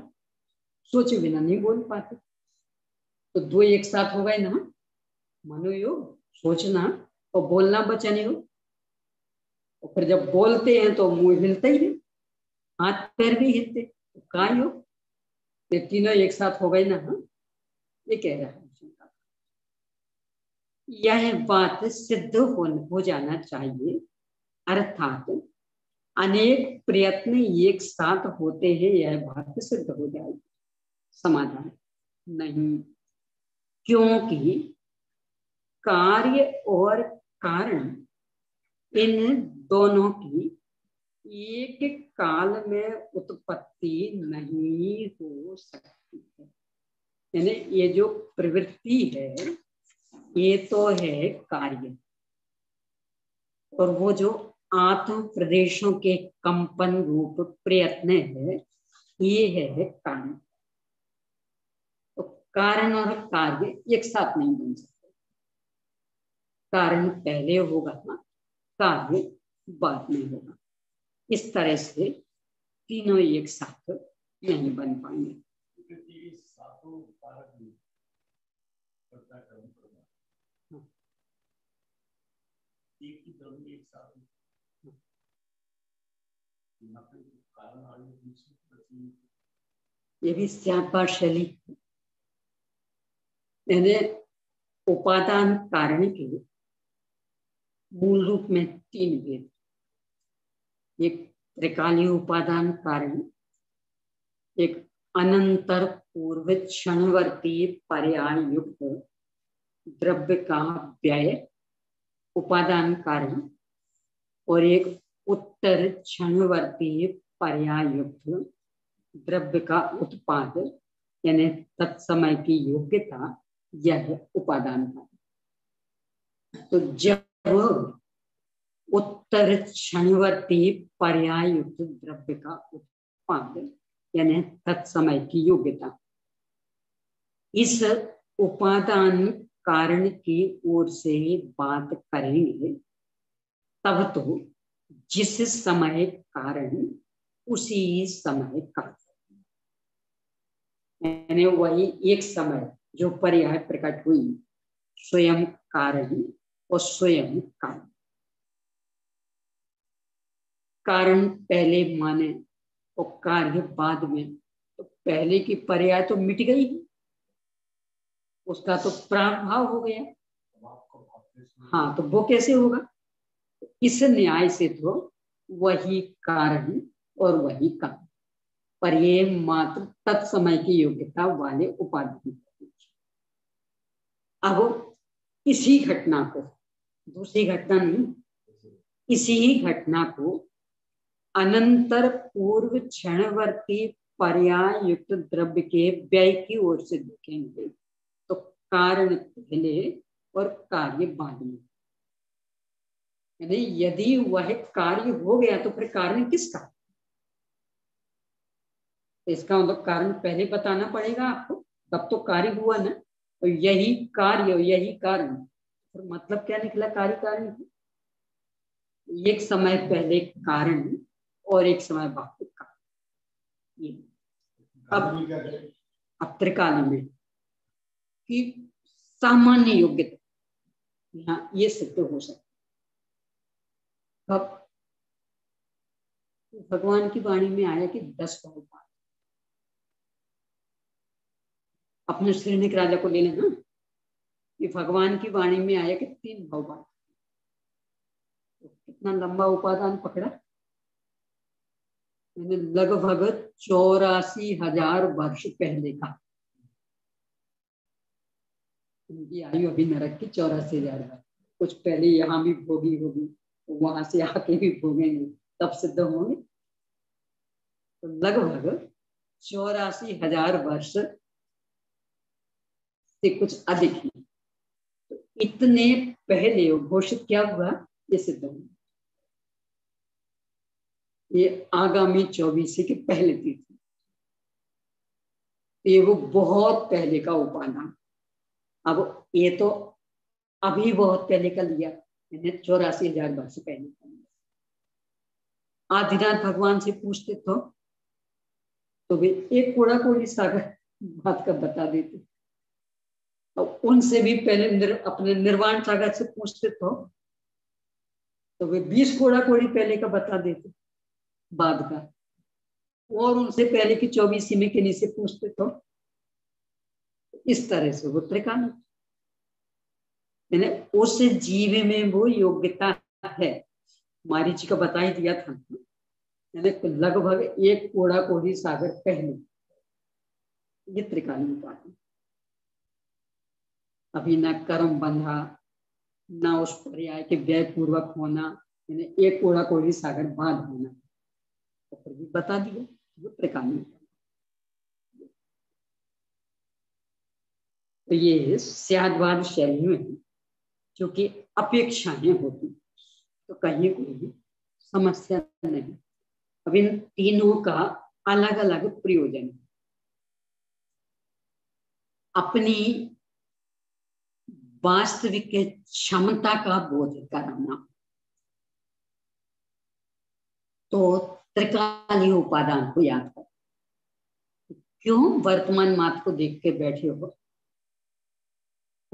सोचे बिना नहीं बोल पाते। तो दो एक साथ हो गए ना, मनोयोग सोचना और बोलना बचन योग। और फिर जब बोलते हैं तो मुंह हिलते ही है, हाथ पैर भी हिलते, तो का योग? ये तीनों एक साथ हो गए ना। ये कह रहा है यह बात सिद्ध हो जाना चाहिए। अर्थात अनेक प्रयत्न एक साथ होते हैं, यह बात सिद्ध हो जाएगी। समाधान नहीं, क्योंकि कार्य और कारण इन दोनों की एक काल में उत्पत्ति नहीं हो सकती है। यानी ये जो प्रवृत्ति है ये तो है कार्य, और वो जो आत्म प्रदेशों के कंपन रूप प्रयत्न है ये है कारण। तो कारण और कार्य एक साथ नहीं बन सकते, कारण पहले होगा, कार्य बाद में होगा। इस तरह से तीनों एक साथ नहीं बन पाएंगे। ये भी श्यामपाठ शैली, यानी उपादान कारण के मूल रूप में तीन भेद, एक त्रिकालीय उपादान कारण, एक अनंतर पूर्व क्षणवर्ती पर्याय युक्त द्रव्य का व्यय उपादान कारण, और एक उत्तर क्षणवर्ती पर्याय युक्त द्रव्य का उत्पाद यानी तत्समय की योग्यता, यह उपादान कारण। तो जब उत्तर क्षणवर्ती पर्याय युक्त द्रव्य का उत्पाद यानी तत्समय की योग्यता, इस उपादान कारण की ओर से बात करेंगे, तब तो जिस समय कारण उसी समय कारण, यानी वही एक समय जो पर्याय प्रकट हुई, स्वयं कारण और स्वयं कारण। कारण पहले माने और कार्य बाद में, तो पहले की पर्याय तो मिट गई, उसका तो प्रादुर्भाव हो गया। हाँ, तो वो कैसे होगा? इस न्याय से तो वही कारण और वही कारण, पर ये मात्र तत्समय की योग्यता वाले उपादान। अब इसी घटना को, दूसरी घटना नहीं, इसी ही घटना को अनंतर पूर्व क्षणवर्ती पर्याय युक्त द्रव्य के व्यय की ओर से देखेंगे, तो कारण पहले और कार्य बाद में। यानी यदि वह कार्य हो गया तो फिर कारण किसका? तो इसका मतलब कारण पहले बताना पड़ेगा आपको, तब तो कार्य हुआ ना। तो यही कार्य और यही कारण, तो मतलब क्या निकला कार्य कारण? एक समय पहले कारण और एक समय बाद कारण। अब त्रिकाली में कि सामान्य योग्यता यहाँ ये सिद्ध हो सकता। अब भगवान की वाणी में आया कि 10 भाव बात, अपने श्रीनिक राजा को ले लेना कि भगवान की वाणी में आया कि 3 भाव बात, तो कितना लंबा उपादान पकड़ा, लगभग 84,000 वर्ष पहले का। उनकी आयु अभी नरक की 84,000 वर्ष, कुछ पहले यहाँ भी भोगी होगी, वहां से आके भी भोगेंगे, तब सिद्ध होंगे। तो लगभग 84,000 वर्ष से कुछ अधिक ही, तो इतने पहले घोषित क्या हुआ, ये सिद्ध होंगे। ये आगामी 24 के पहले तीर्थ, ये वो बहुत पहले का उपादान। अब ये तो अभी बहुत पहले का लिया, 84,000 वर्ष पहले का लिया। आदिनाथ भगवान से पूछते तो वे एक कोड़ा कोड़ी सागर बात का बता देते, और उनसे भी पहले अपने निर्वाण सागर से पूछते तो वे 20 कोड़ा कोड़ी पहले का बता देते बाद का, और उनसे पहले की 24 में किन्हीं से पूछते तो इस तरह से वो त्रिकाल, उस जीव में वो योग्यता है। मारीच का बता ही दिया था, लगभग एक कोड़ा कोड़ी सागर पहले ये त्रिकाली उपाधि। अभी न कर्म बंधा, न उस पर्याय के व्यय पूर्वक होना, एक कोड़ा कोड़ी सागर बाद होना, तो फिर भी बता दिया वो त्रिकाली। तो ये स्याद्वाद शैली में जो कि अपेक्षाएं होती, तो कहीं कोई समस्या नहीं। अब इन तीनों का अलग अलग प्रयोजन, अपनी वास्तविक क्षमता का बोध कराना। तो त्रिकालीय उपादान को याद कर। क्यों वर्तमान मात्र को देख के बैठे हो?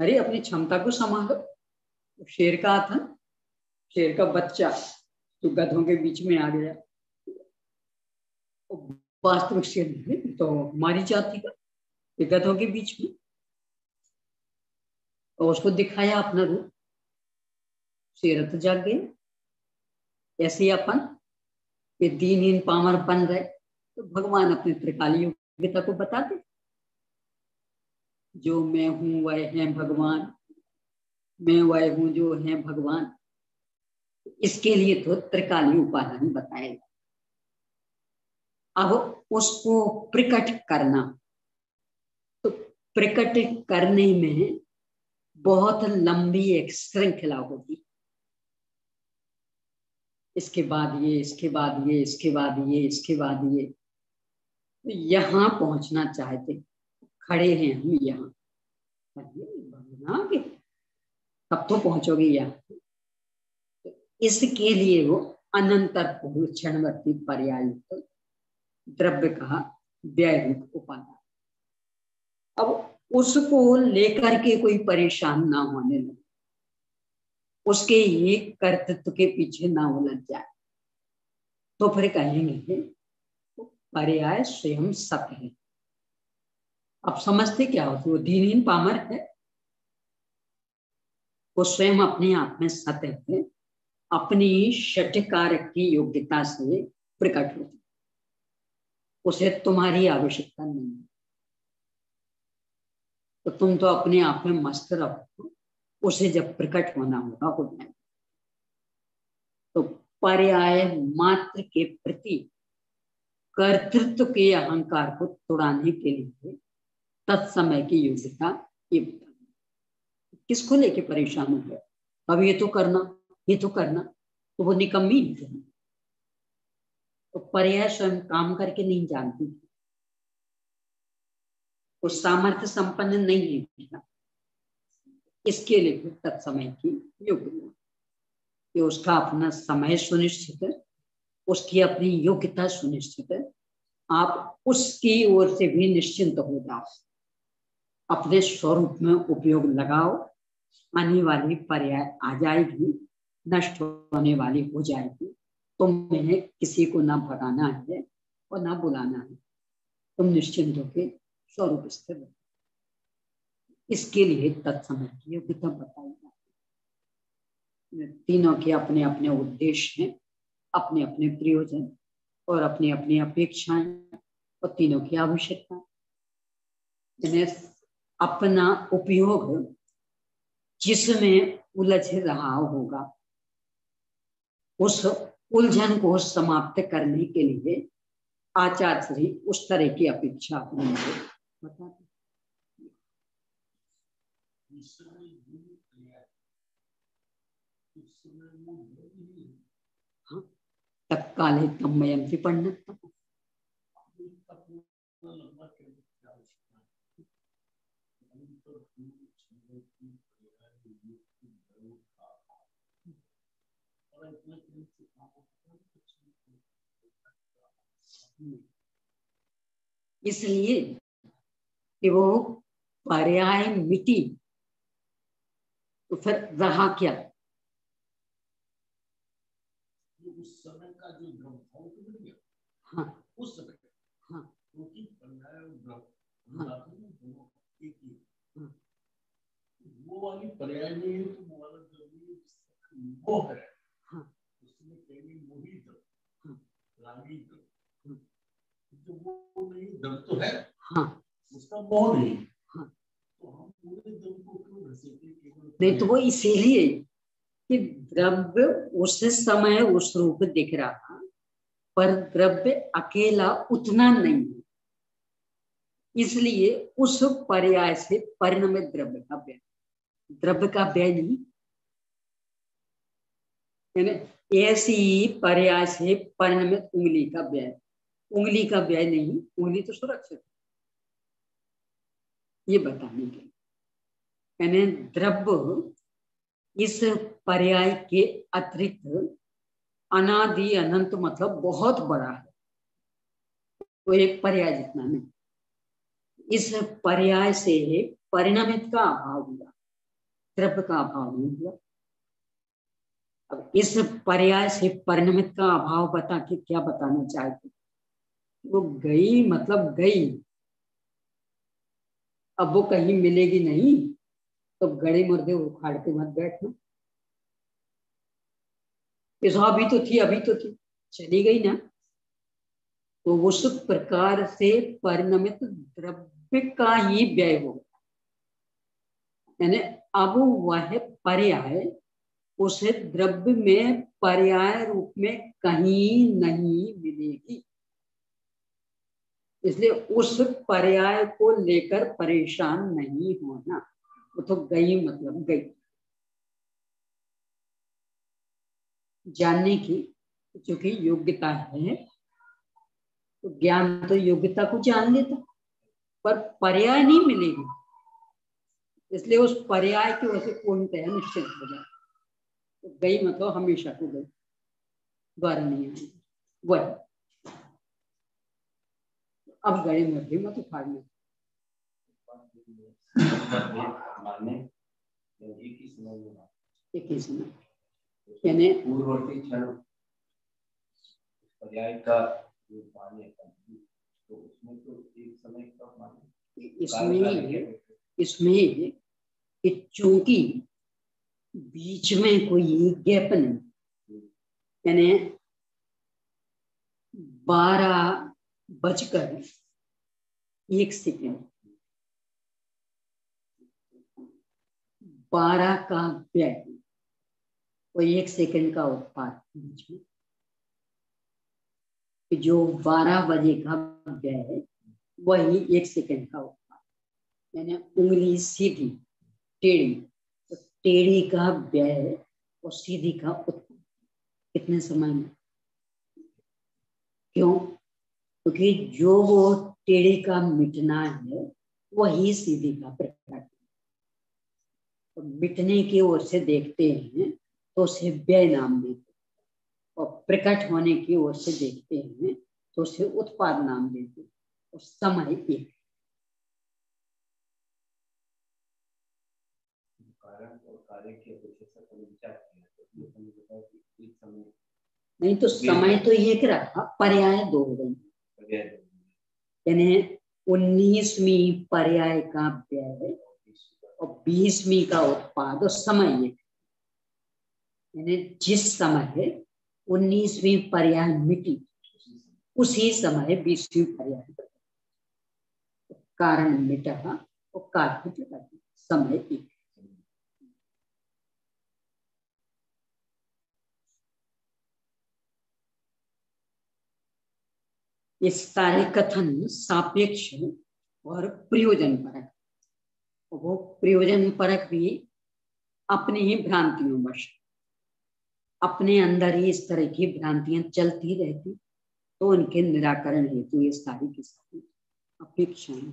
अरे अपनी क्षमता को संभालो। शेर का था, शेर का बच्चा तो गधों के बीच में आ गया, वास्तविक शेर तो हमारी जाति का, गधों के बीच में, और उसको दिखाया अपना रूप, शेर तो जाग गया। ऐसे ही अपन ये दीनहीन पामर बन रहे, तो भगवान अपने त्रिकालीय योग्यता को बताते, जो मैं हूं वह है भगवान, मैं वह हूं जो है भगवान। इसके लिए तो त्रिकालीय उपादान बताएगा। अब उसको प्रकट करना, तो प्रकट करने में बहुत लंबी एक श्रृंखला होगी। इसके बाद ये, इसके बाद ये, इसके बाद ये, इसके बाद ये, तो यहां पहुंचना चाहते, खड़े हैं हम यहाँ, तब तो पहुंचोगे यहाँ। तो इसके लिए वो अनंतर क्षणवर्ती पर्यायुक्त द्रव्य का व्ययरूप उपादान। अब उसको लेकर के कोई परेशान ना होने लगे, उसके ये कर्तृत्व के पीछे ना उलझ जाए, तो फिर कहेंगे पर्याय स्वयं सत्य है। अब समझते क्या होती, वो दीनहीन पामर है, वो स्वयं अपने आप में सत्य है, अपनी षटकारक की योग्यता से प्रकट होती, उसे तुम्हारी आवश्यकता नहीं है। तो तुम तो अपने आप में मस्त रहो, उसे जब प्रकट होना होगा हो जाएगा। तो पर्याय मात्र के प्रति कर्तृत्व के अहंकार को तोड़ाने के लिए तत्समय की योग्यता ये बताना। किसको लेके परेशान हो गया, अब ये तो करना, ये तो करना, तो वो निकम्मी नहीं। तो पर्याय स्वयं काम करके नहीं जानती, वो सामर्थ्य संपन्न नहीं है। इसके लिए तत्समय की योग्यता, कि उसका अपना समय सुनिश्चित है, उसकी अपनी योग्यता सुनिश्चित है। आप उसकी ओर से भी निश्चिंत हो जाओ, अपने स्वरूप में उपयोग लगाओ, आने वाली पर्याय आ जाएगी, नष्ट होने वाली हो जाएगी। तुम्हें किसी को ना भगाना है और ना बुलाना है, तुम निश्चिंत होकर स्वरूप स्थिर हो। इसके लिए तत्समय की योग्यता बताई जाती है। तीनों के अपने अपने उद्देश्य हैं, अपने अपने प्रयोजन और अपनी अपनी अपेक्षाएं, और तीनों की आवश्यकता। इन्हें अपना उपयोग जिसमें उलझ रहा होगा, उस उलझन को समाप्त करने के लिए आचार्य श्री उस तरह की अपेक्षा अपने बताते। हाँ, तत्काले तन्मयम् विपन्नतम्। इसलिए कि वो पर्याय मिटी, तो फिर रहा क्या? उस समय का जो द्रव था वो मिट गया। हाँ, उस समय हाँ, क्योंकि पर्याय और द्रव दोनों एक ही, वो वाली पर्याय नहीं है, तो वो वाला द्रव वो है। हाँ, उसमें कहीं मोही द्रव, रागी द्रव, तो वो नहीं, द्रव तो है, हाँ, उसका मोह नहीं। हाँ, तो हम पूरे द्रव को क्यों घसीटे? नहीं, तो वो इसीलिए कि द्रव्य उस समय उस रूप दिख रहा, पर द्रव्य अकेला उतना नहीं है, इसलिए उस पर्याय से परिणमित द्रव्य का व्यय, द्रव्य का व्यय नहीं, ऐसी पर्याय से परिणमित उंगली का व्यय, उंगली का व्यय नहीं, उंगली तो सुरक्षित, ये बताने के लिए द्रव्य इस पर्याय के अतिरिक्त अनादि अनंत मतलब बहुत बड़ा है, वो एक पर्याय जितना नहीं। इस पर्याय से परिणमित का अभाव हुआ, द्रव्य का अभाव नहीं हुआ। अब इस पर्याय से परिणमित का अभाव बता के क्या बताना चाहते? वो गई मतलब गई, अब वो कहीं मिलेगी नहीं, तो गड़े मुर्दे उखाड़ के मत बैठना। अभी तो थी, अभी तो थी, चली गई ना। तो उस प्रकार से परिणमित द्रव्य का ही व्यय होगा, यानी अब वह पर्याय उस द्रव्य में पर्याय रूप में कहीं नहीं मिलेगी। इसलिए उस पर्याय को लेकर परेशान नहीं होना। वो तो गई मतलब गई। जानने की चूंकि योग्यता है, तो ज्ञान तो योग्यता को जान लेता, पर पर्याय नहीं मिलेगी, इसलिए उस पर्याय की वजह से पूर्णतः निश्चित हो जाए। तो गई मतलब हमेशा को गई, द्वारा नहीं आएगी वही। अब गए मध्य मत उखाड़ने एक ही समय, यानी पूर्ववर्ती क्षण पर्याय का जो माने, तो उसमें तो एक समय कब माने? इसमें चूंकि बीच में कोई गैप नहीं, यानी 12:01 12 का व्यय, वो 1 सेकंड का उत्पाद बीच में, जो 12 बजे का व्यय है वही 1 सेकंड का उत्पाद, यानी उंगली सीधी टेढ़ी, तो टेढ़ी का व्यय और सीधी का उत्पाद कितने समय में? क्यों? क्योंकि जो वो टेढ़ी का मिटना है वही सीधी का प्रकट। तो मिटने की ओर से देखते हैं तो उसे व्यय नाम देते, और प्रकट होने की ओर से देखते हैं तो उसे उत्पाद नाम देते, और समय एक। नहीं तो समय तो एक रहा, पर्याय दो हो गई, यानी 19वीं पर्याय का व्यय और 20वीं का उत्पाद, और समय एक, यानी जिस समय 19वीं पर्याय मिटी उसी समय 20वीं पर्याय, कारण मिटा और कार्य प्रकट, समय एक। ये सारे कथन सापेक्ष और प्रयोजन परक, वो प्रयोजन परक भी अपनी ही भ्रांतियों वश, अपने अंदर ही इस तरह की भ्रांतियां चलती रहती, तो उनके निराकरण हेतु ये सारी की सारी अपेक्षाएं।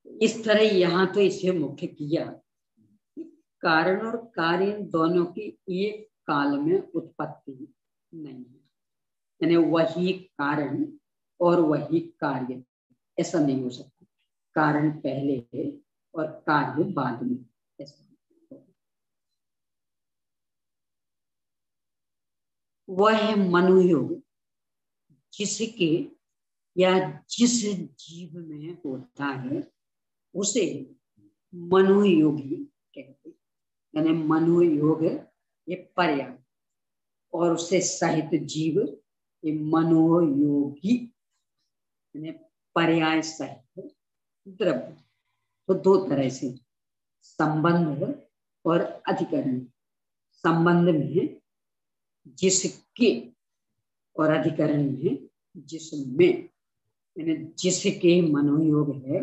इस तरह यहाँ तो इसे मुख्य किया, कारण और कार्य दोनों की एक काल में उत्पत्ति नहीं है, यानी वही कारण और वही कार्य, ऐसा नहीं हो सकता। कारण पहले है और कार्य बाद में, ऐसा वह मनोयोग जिसके या जिस जीव में होता है उसे मनोयोगी कहते, यानी मनोयोग ये पर्याय, और उससे सहित जीव ये मनोयोगी, यानी पर्याय सहित द्रव्य। तो दो तरह से संबंध और अधिकरण। संबंध में जिसके और अधिकरण में जिसमें, यानी जिसके मनोयोग है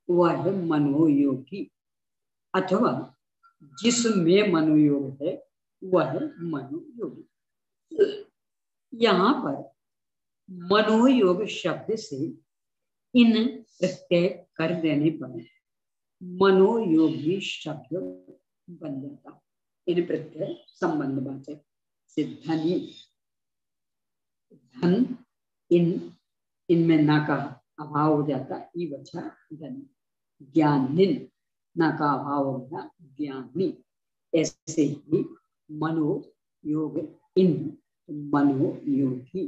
वह है मनोयोगी, अथवा जिसमें मनोयोग है वह है मनोयोगी। यहाँ पर मनोयोग शब्द से इन प्रत्यय कर देने पर मनोयोगी शब्द बन जाता। इन प्रत्यय संबंधवाचक से धनी, धन इन इनमें ना का अभाव हो जाता, ई बचा धन। ज्ञानिन ना का अभाव हो गया ज्ञानी। ऐसे ही मनोयोग इन मनोयोगी,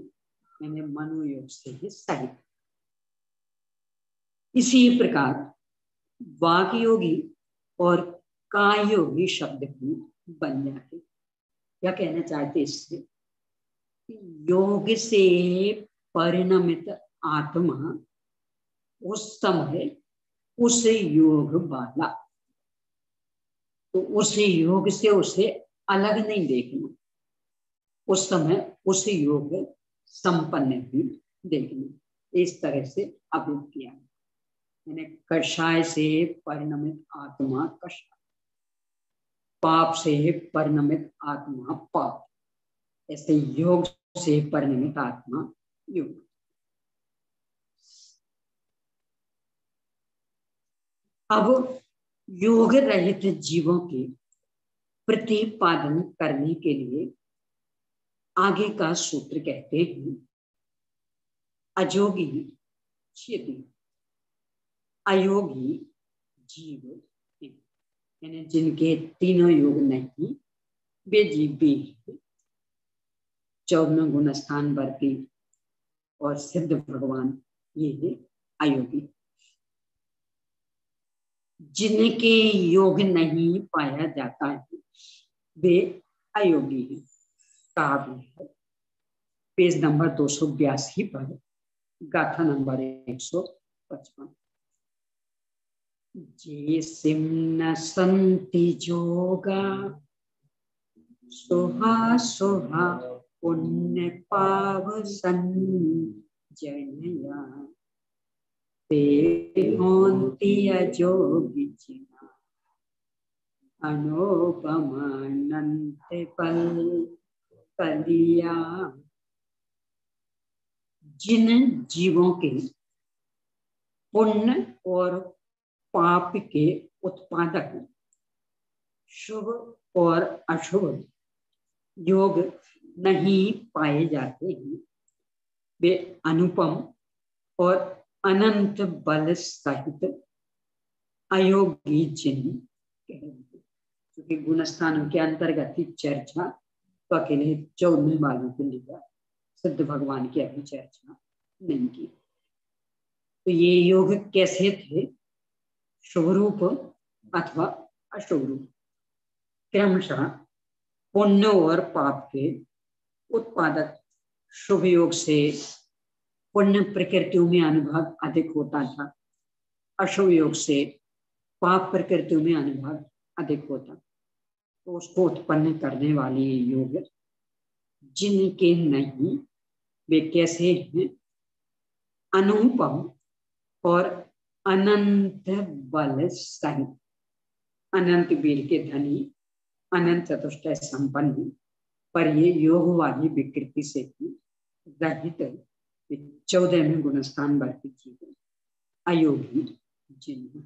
यानी मनोयोग से ही सहित। इसी प्रकार वाक योगी और काय योगी शब्द भी बन जाते। क्या कहना चाहते इससे? योग से परिणमित आत्मा उस समय उस योग वाला, तो उस योग से उसे अलग नहीं देखना, उस समय उस योग संपन्न भी देखना। इस तरह से अभिव्यक्त किया, यानी कषाय से परिणमित आत्मा कषाय, पाप से परिणमित आत्मा पाप, ऐसे योग से परिणमित आत्मा योग। अब योग रहित जीवों के प्रतिपादन करने के लिए आगे का सूत्र कहते हैं अजोगी चिति अयोगी जीव, यानी जिनके तीनों योग नहीं वे जीव भी 14 गुण स्थान वर्ती और सिद्ध भगवान, ये अयोगी। जिनके योग नहीं पाया जाता है वे अयोगी हैं। कहा भी है पेज नंबर 282 पर, गाथा नंबर 155। जे सिम्न संति जोगा सुहा सुहा पुण्य पाव संजनया ते होंति अजोगी जिना अनुपमानंत पल कलिया। जिन जीवों के पुण्य और पाप के उत्पादक शुभ और अशुभ योग नहीं पाए जाते हैं वे अनुपम और अनंत बल सहित अयोगी चिन्ह कहते। क्योंकि गुणस्थानों के अंतर्गत ही चर्चा तो अकेले 14 वालों को लिया, सिद्ध भगवान की अभी चर्चा नहीं की। तो ये योग कैसे थे? शुभ रूप अथवा अशुभ रूप, क्रमशः पुण्य और पाप के उत्पादक शुभ योग से पुण्य प्रकृतियों में अनुभव अधिक होता था, अशुभ योग से पाप प्रकृतियों में अनुभव अधिक होता। तो उसको उत्पन्न करने वाले योग जिनके नहीं वे कैसे हैं? अनुपम और अनंत बल सहित, अनंत वीर के धनी, अनंत चतुष्टय संपन्न, पर ये योग वाली विकृति से भी रहित 14वें गुणस्थान वर्ती जीव अयोगी जिन्ह।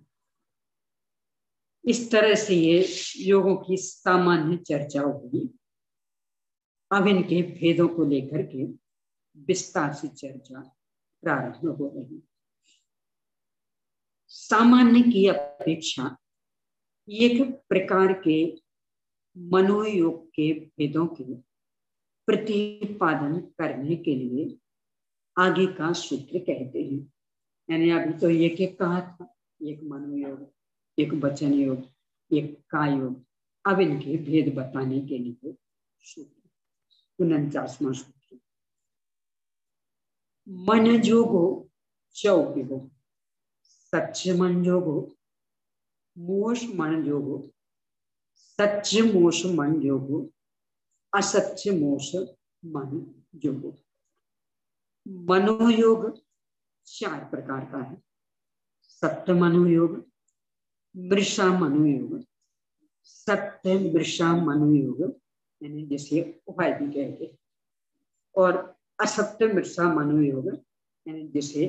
इस तरह से ये योगों की सामान्य चर्चा होगी। अब इनके भेदों को लेकर के विस्तार से चर्चा प्रारंभ हो रही। सामान्य की अपेक्षा एक प्रकार के मनोयोग के भेदों के प्रतिपादन करने के लिए आगे का सूत्र कहते हैं। यानी अभी तो एक एक कहा था, एक मनोयोग, एक वचन योग, एक काय योग। अब इनके भेद बताने के लिए सूत्र 49वां सूत्र। मन जोगो चौकिगो, सच्च मन जोगो, मोश मन जोगो, सच्च मोश मन जोगो, असच्च मोश मन जोगो। मनोयोग 4 प्रकार का है। सत्य मनोयोग, मृषा मनोयोग, सत्य मृषा मनोयोग, यानी जिसे उपाधि कहते, और असत्य मृषा मनोयोग, यानी जिसे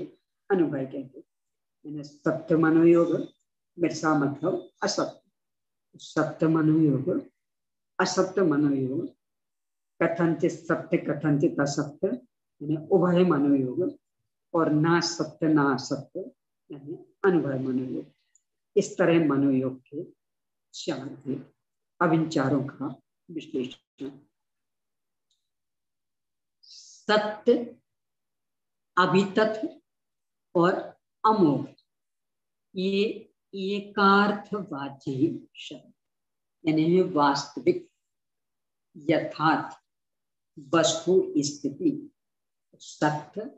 अनुभव कहते हैं। सत्य मनोयोग, मृषा मतलब असत्य, सत्य मनोयोग, असत्य मनोयोग, कथनचित सत्य कथनचित असत्य यानी उभय मनोयोग, और ना सत्य ना असत्य यानी अनुभव मनोयोग। इस तरह मनोयोग के 4 थे। अब इन चारों का विश्लेषण। सत्य, अभितथ और अमोघ ये एकार्थवाची शब्द, यानी वास्तविक, यथार्थ, वस्तु स्थिति, सत्य,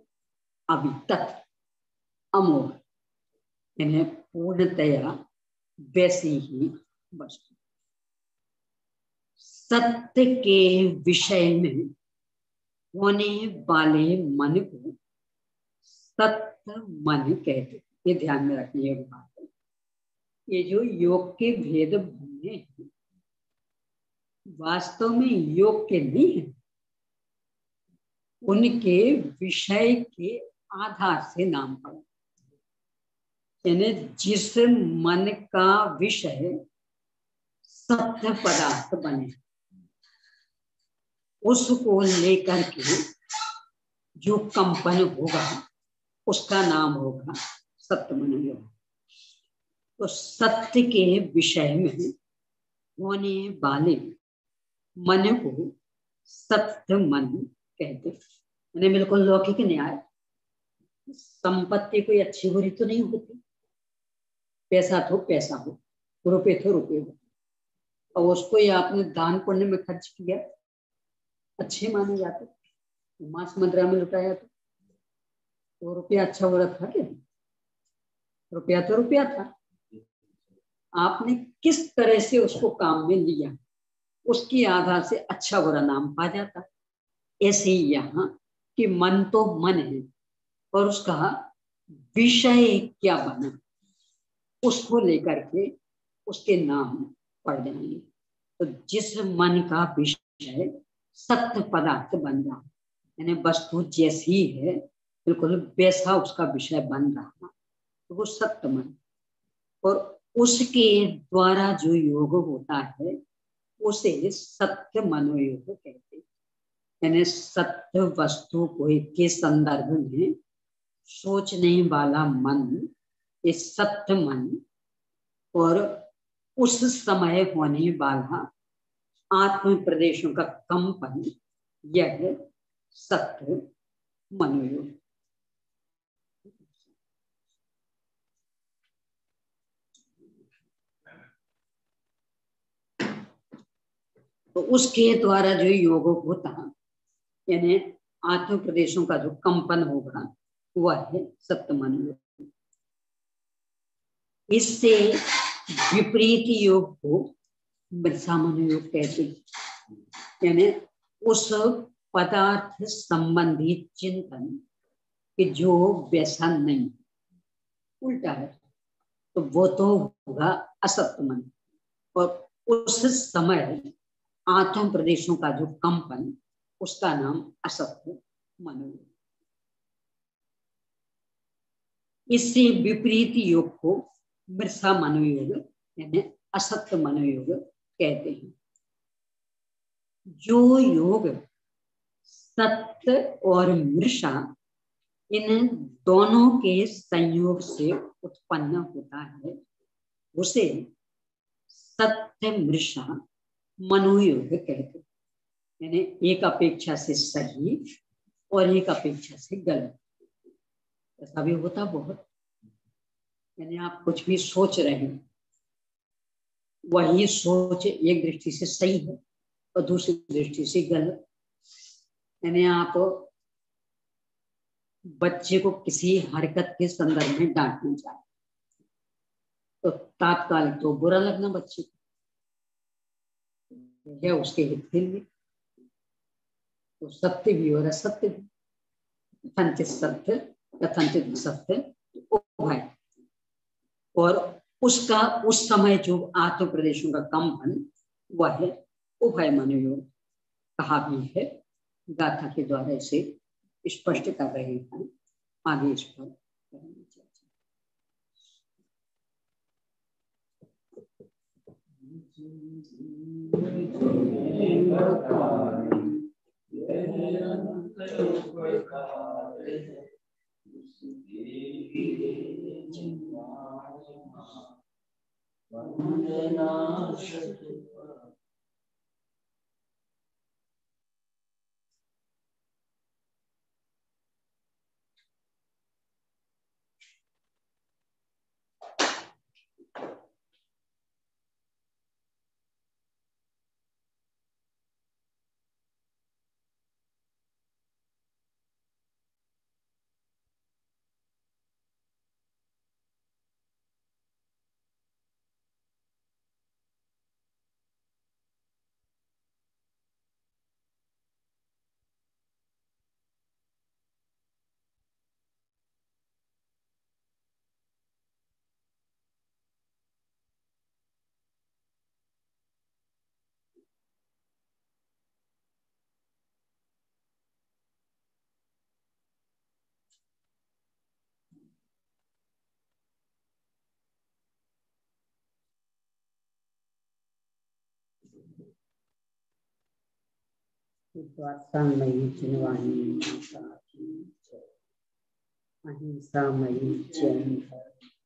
अभितथ, अमोघ यानी पूर्णतया वैसी ही वस्तु। सत्य के विषय में होने वाले मन को सत्य मन कहते। ये ध्यान में रखिए एक बात है, ये जो योग के भेद भूले हैं वास्तव में योग के नहीं है, उनके विषय के आधार से नाम पड़ा। यानी जिस मन का विषय सत्य पदार्थ बने, उसको लेकर के जो कंपन होगा उसका नाम होगा सत्य मनोयोग। तो सत्य के विषय में होने वाले मन को सत्य मन कहते। यानी बिल्कुल लौकिक न्याय, संपत्ति कोई अच्छी बुरी तो नहीं होती, पैसा तो पैसा हो, रुपए तो रुपए हो, और उसको ही आपने दान पुण्य में खर्च किया अच्छे माने जाते, मांस मुद्रा में लुटाया तो रुपया अच्छा बुरा था क्या? रुपया तो रुपया था, आपने किस तरह से उसको काम में लिया उसके आधार से अच्छा बुरा नाम पा जाता। ऐसे ही यहाँ कि मन तो मन है और उसका विषय क्या बना उसको लेकर के उसके नाम पड़ जाएंगे। तो जिस मन का विषय सत्य पदार्थ बन रहा, यानी वस्तु जैसी है बिल्कुल वैसा उसका विषय बन रहा, तो वो सत्य मन। और उसके द्वारा जो योग होता है उसे सत्य मनोयोग कहते हैं। यानी सत्य वस्तु को के संदर्भ में सोचने वाला मन, ये सत्य मन, और उस समय होने वाला आत्म प्रदेशों का कंपन, यह सत्य मनोयोग। तो उसके द्वारा जो योग होता यानी आत्म प्रदेशों का जो कंपन होगा वह है सत्य मनोयोग। इससे विपरीत योग को मृषा मनोयोग कहते हैं। यानी उस पदार्थ संबंधी चिंतन कि जो वैसा नहीं, उल्टा है, तो वो तो होगा असत्य मन। और उस समय आत्म प्रदेशों का जो कंपन उसका नाम असत्य मनोयोग। इससे विपरीत योग को मृषा मनोयोग यानी असत्य मनोयोग कहते हैं। जो योग सत्य और मृषा इन दोनों के संयोग से उत्पन्न होता है उसे सत्य मृषा मनोयोग कहते हैं। यानी एक अपेक्षा से सही और एक अपेक्षा से गलत। ऐसा भी होता बहुत। यानी आप कुछ भी सोच रहे हैं, वही सोच एक दृष्टि से सही है और दूसरी दृष्टि से गलत। यानी आप बच्चे को किसी हरकत के संदर्भ में डांटना चाहते तो तात्कालिक तो बुरा लगना बच्चे को, है उसके हित के लिए, तो सत्य भी और असत्य भी, कथनचित सत्य कथनचित सत्य उभय। और उसका उस समय जो आत्म प्रदेशों का कंपन वह है उभय मनोयोग कहा भी है, गाथा के द्वारा इसे स्पष्ट कर रहे हैं। आगे इस पर करेंगे चर्चा। द्वादशामयी जिनवाणी माता की जय। अहिंसामयी जैन धर्म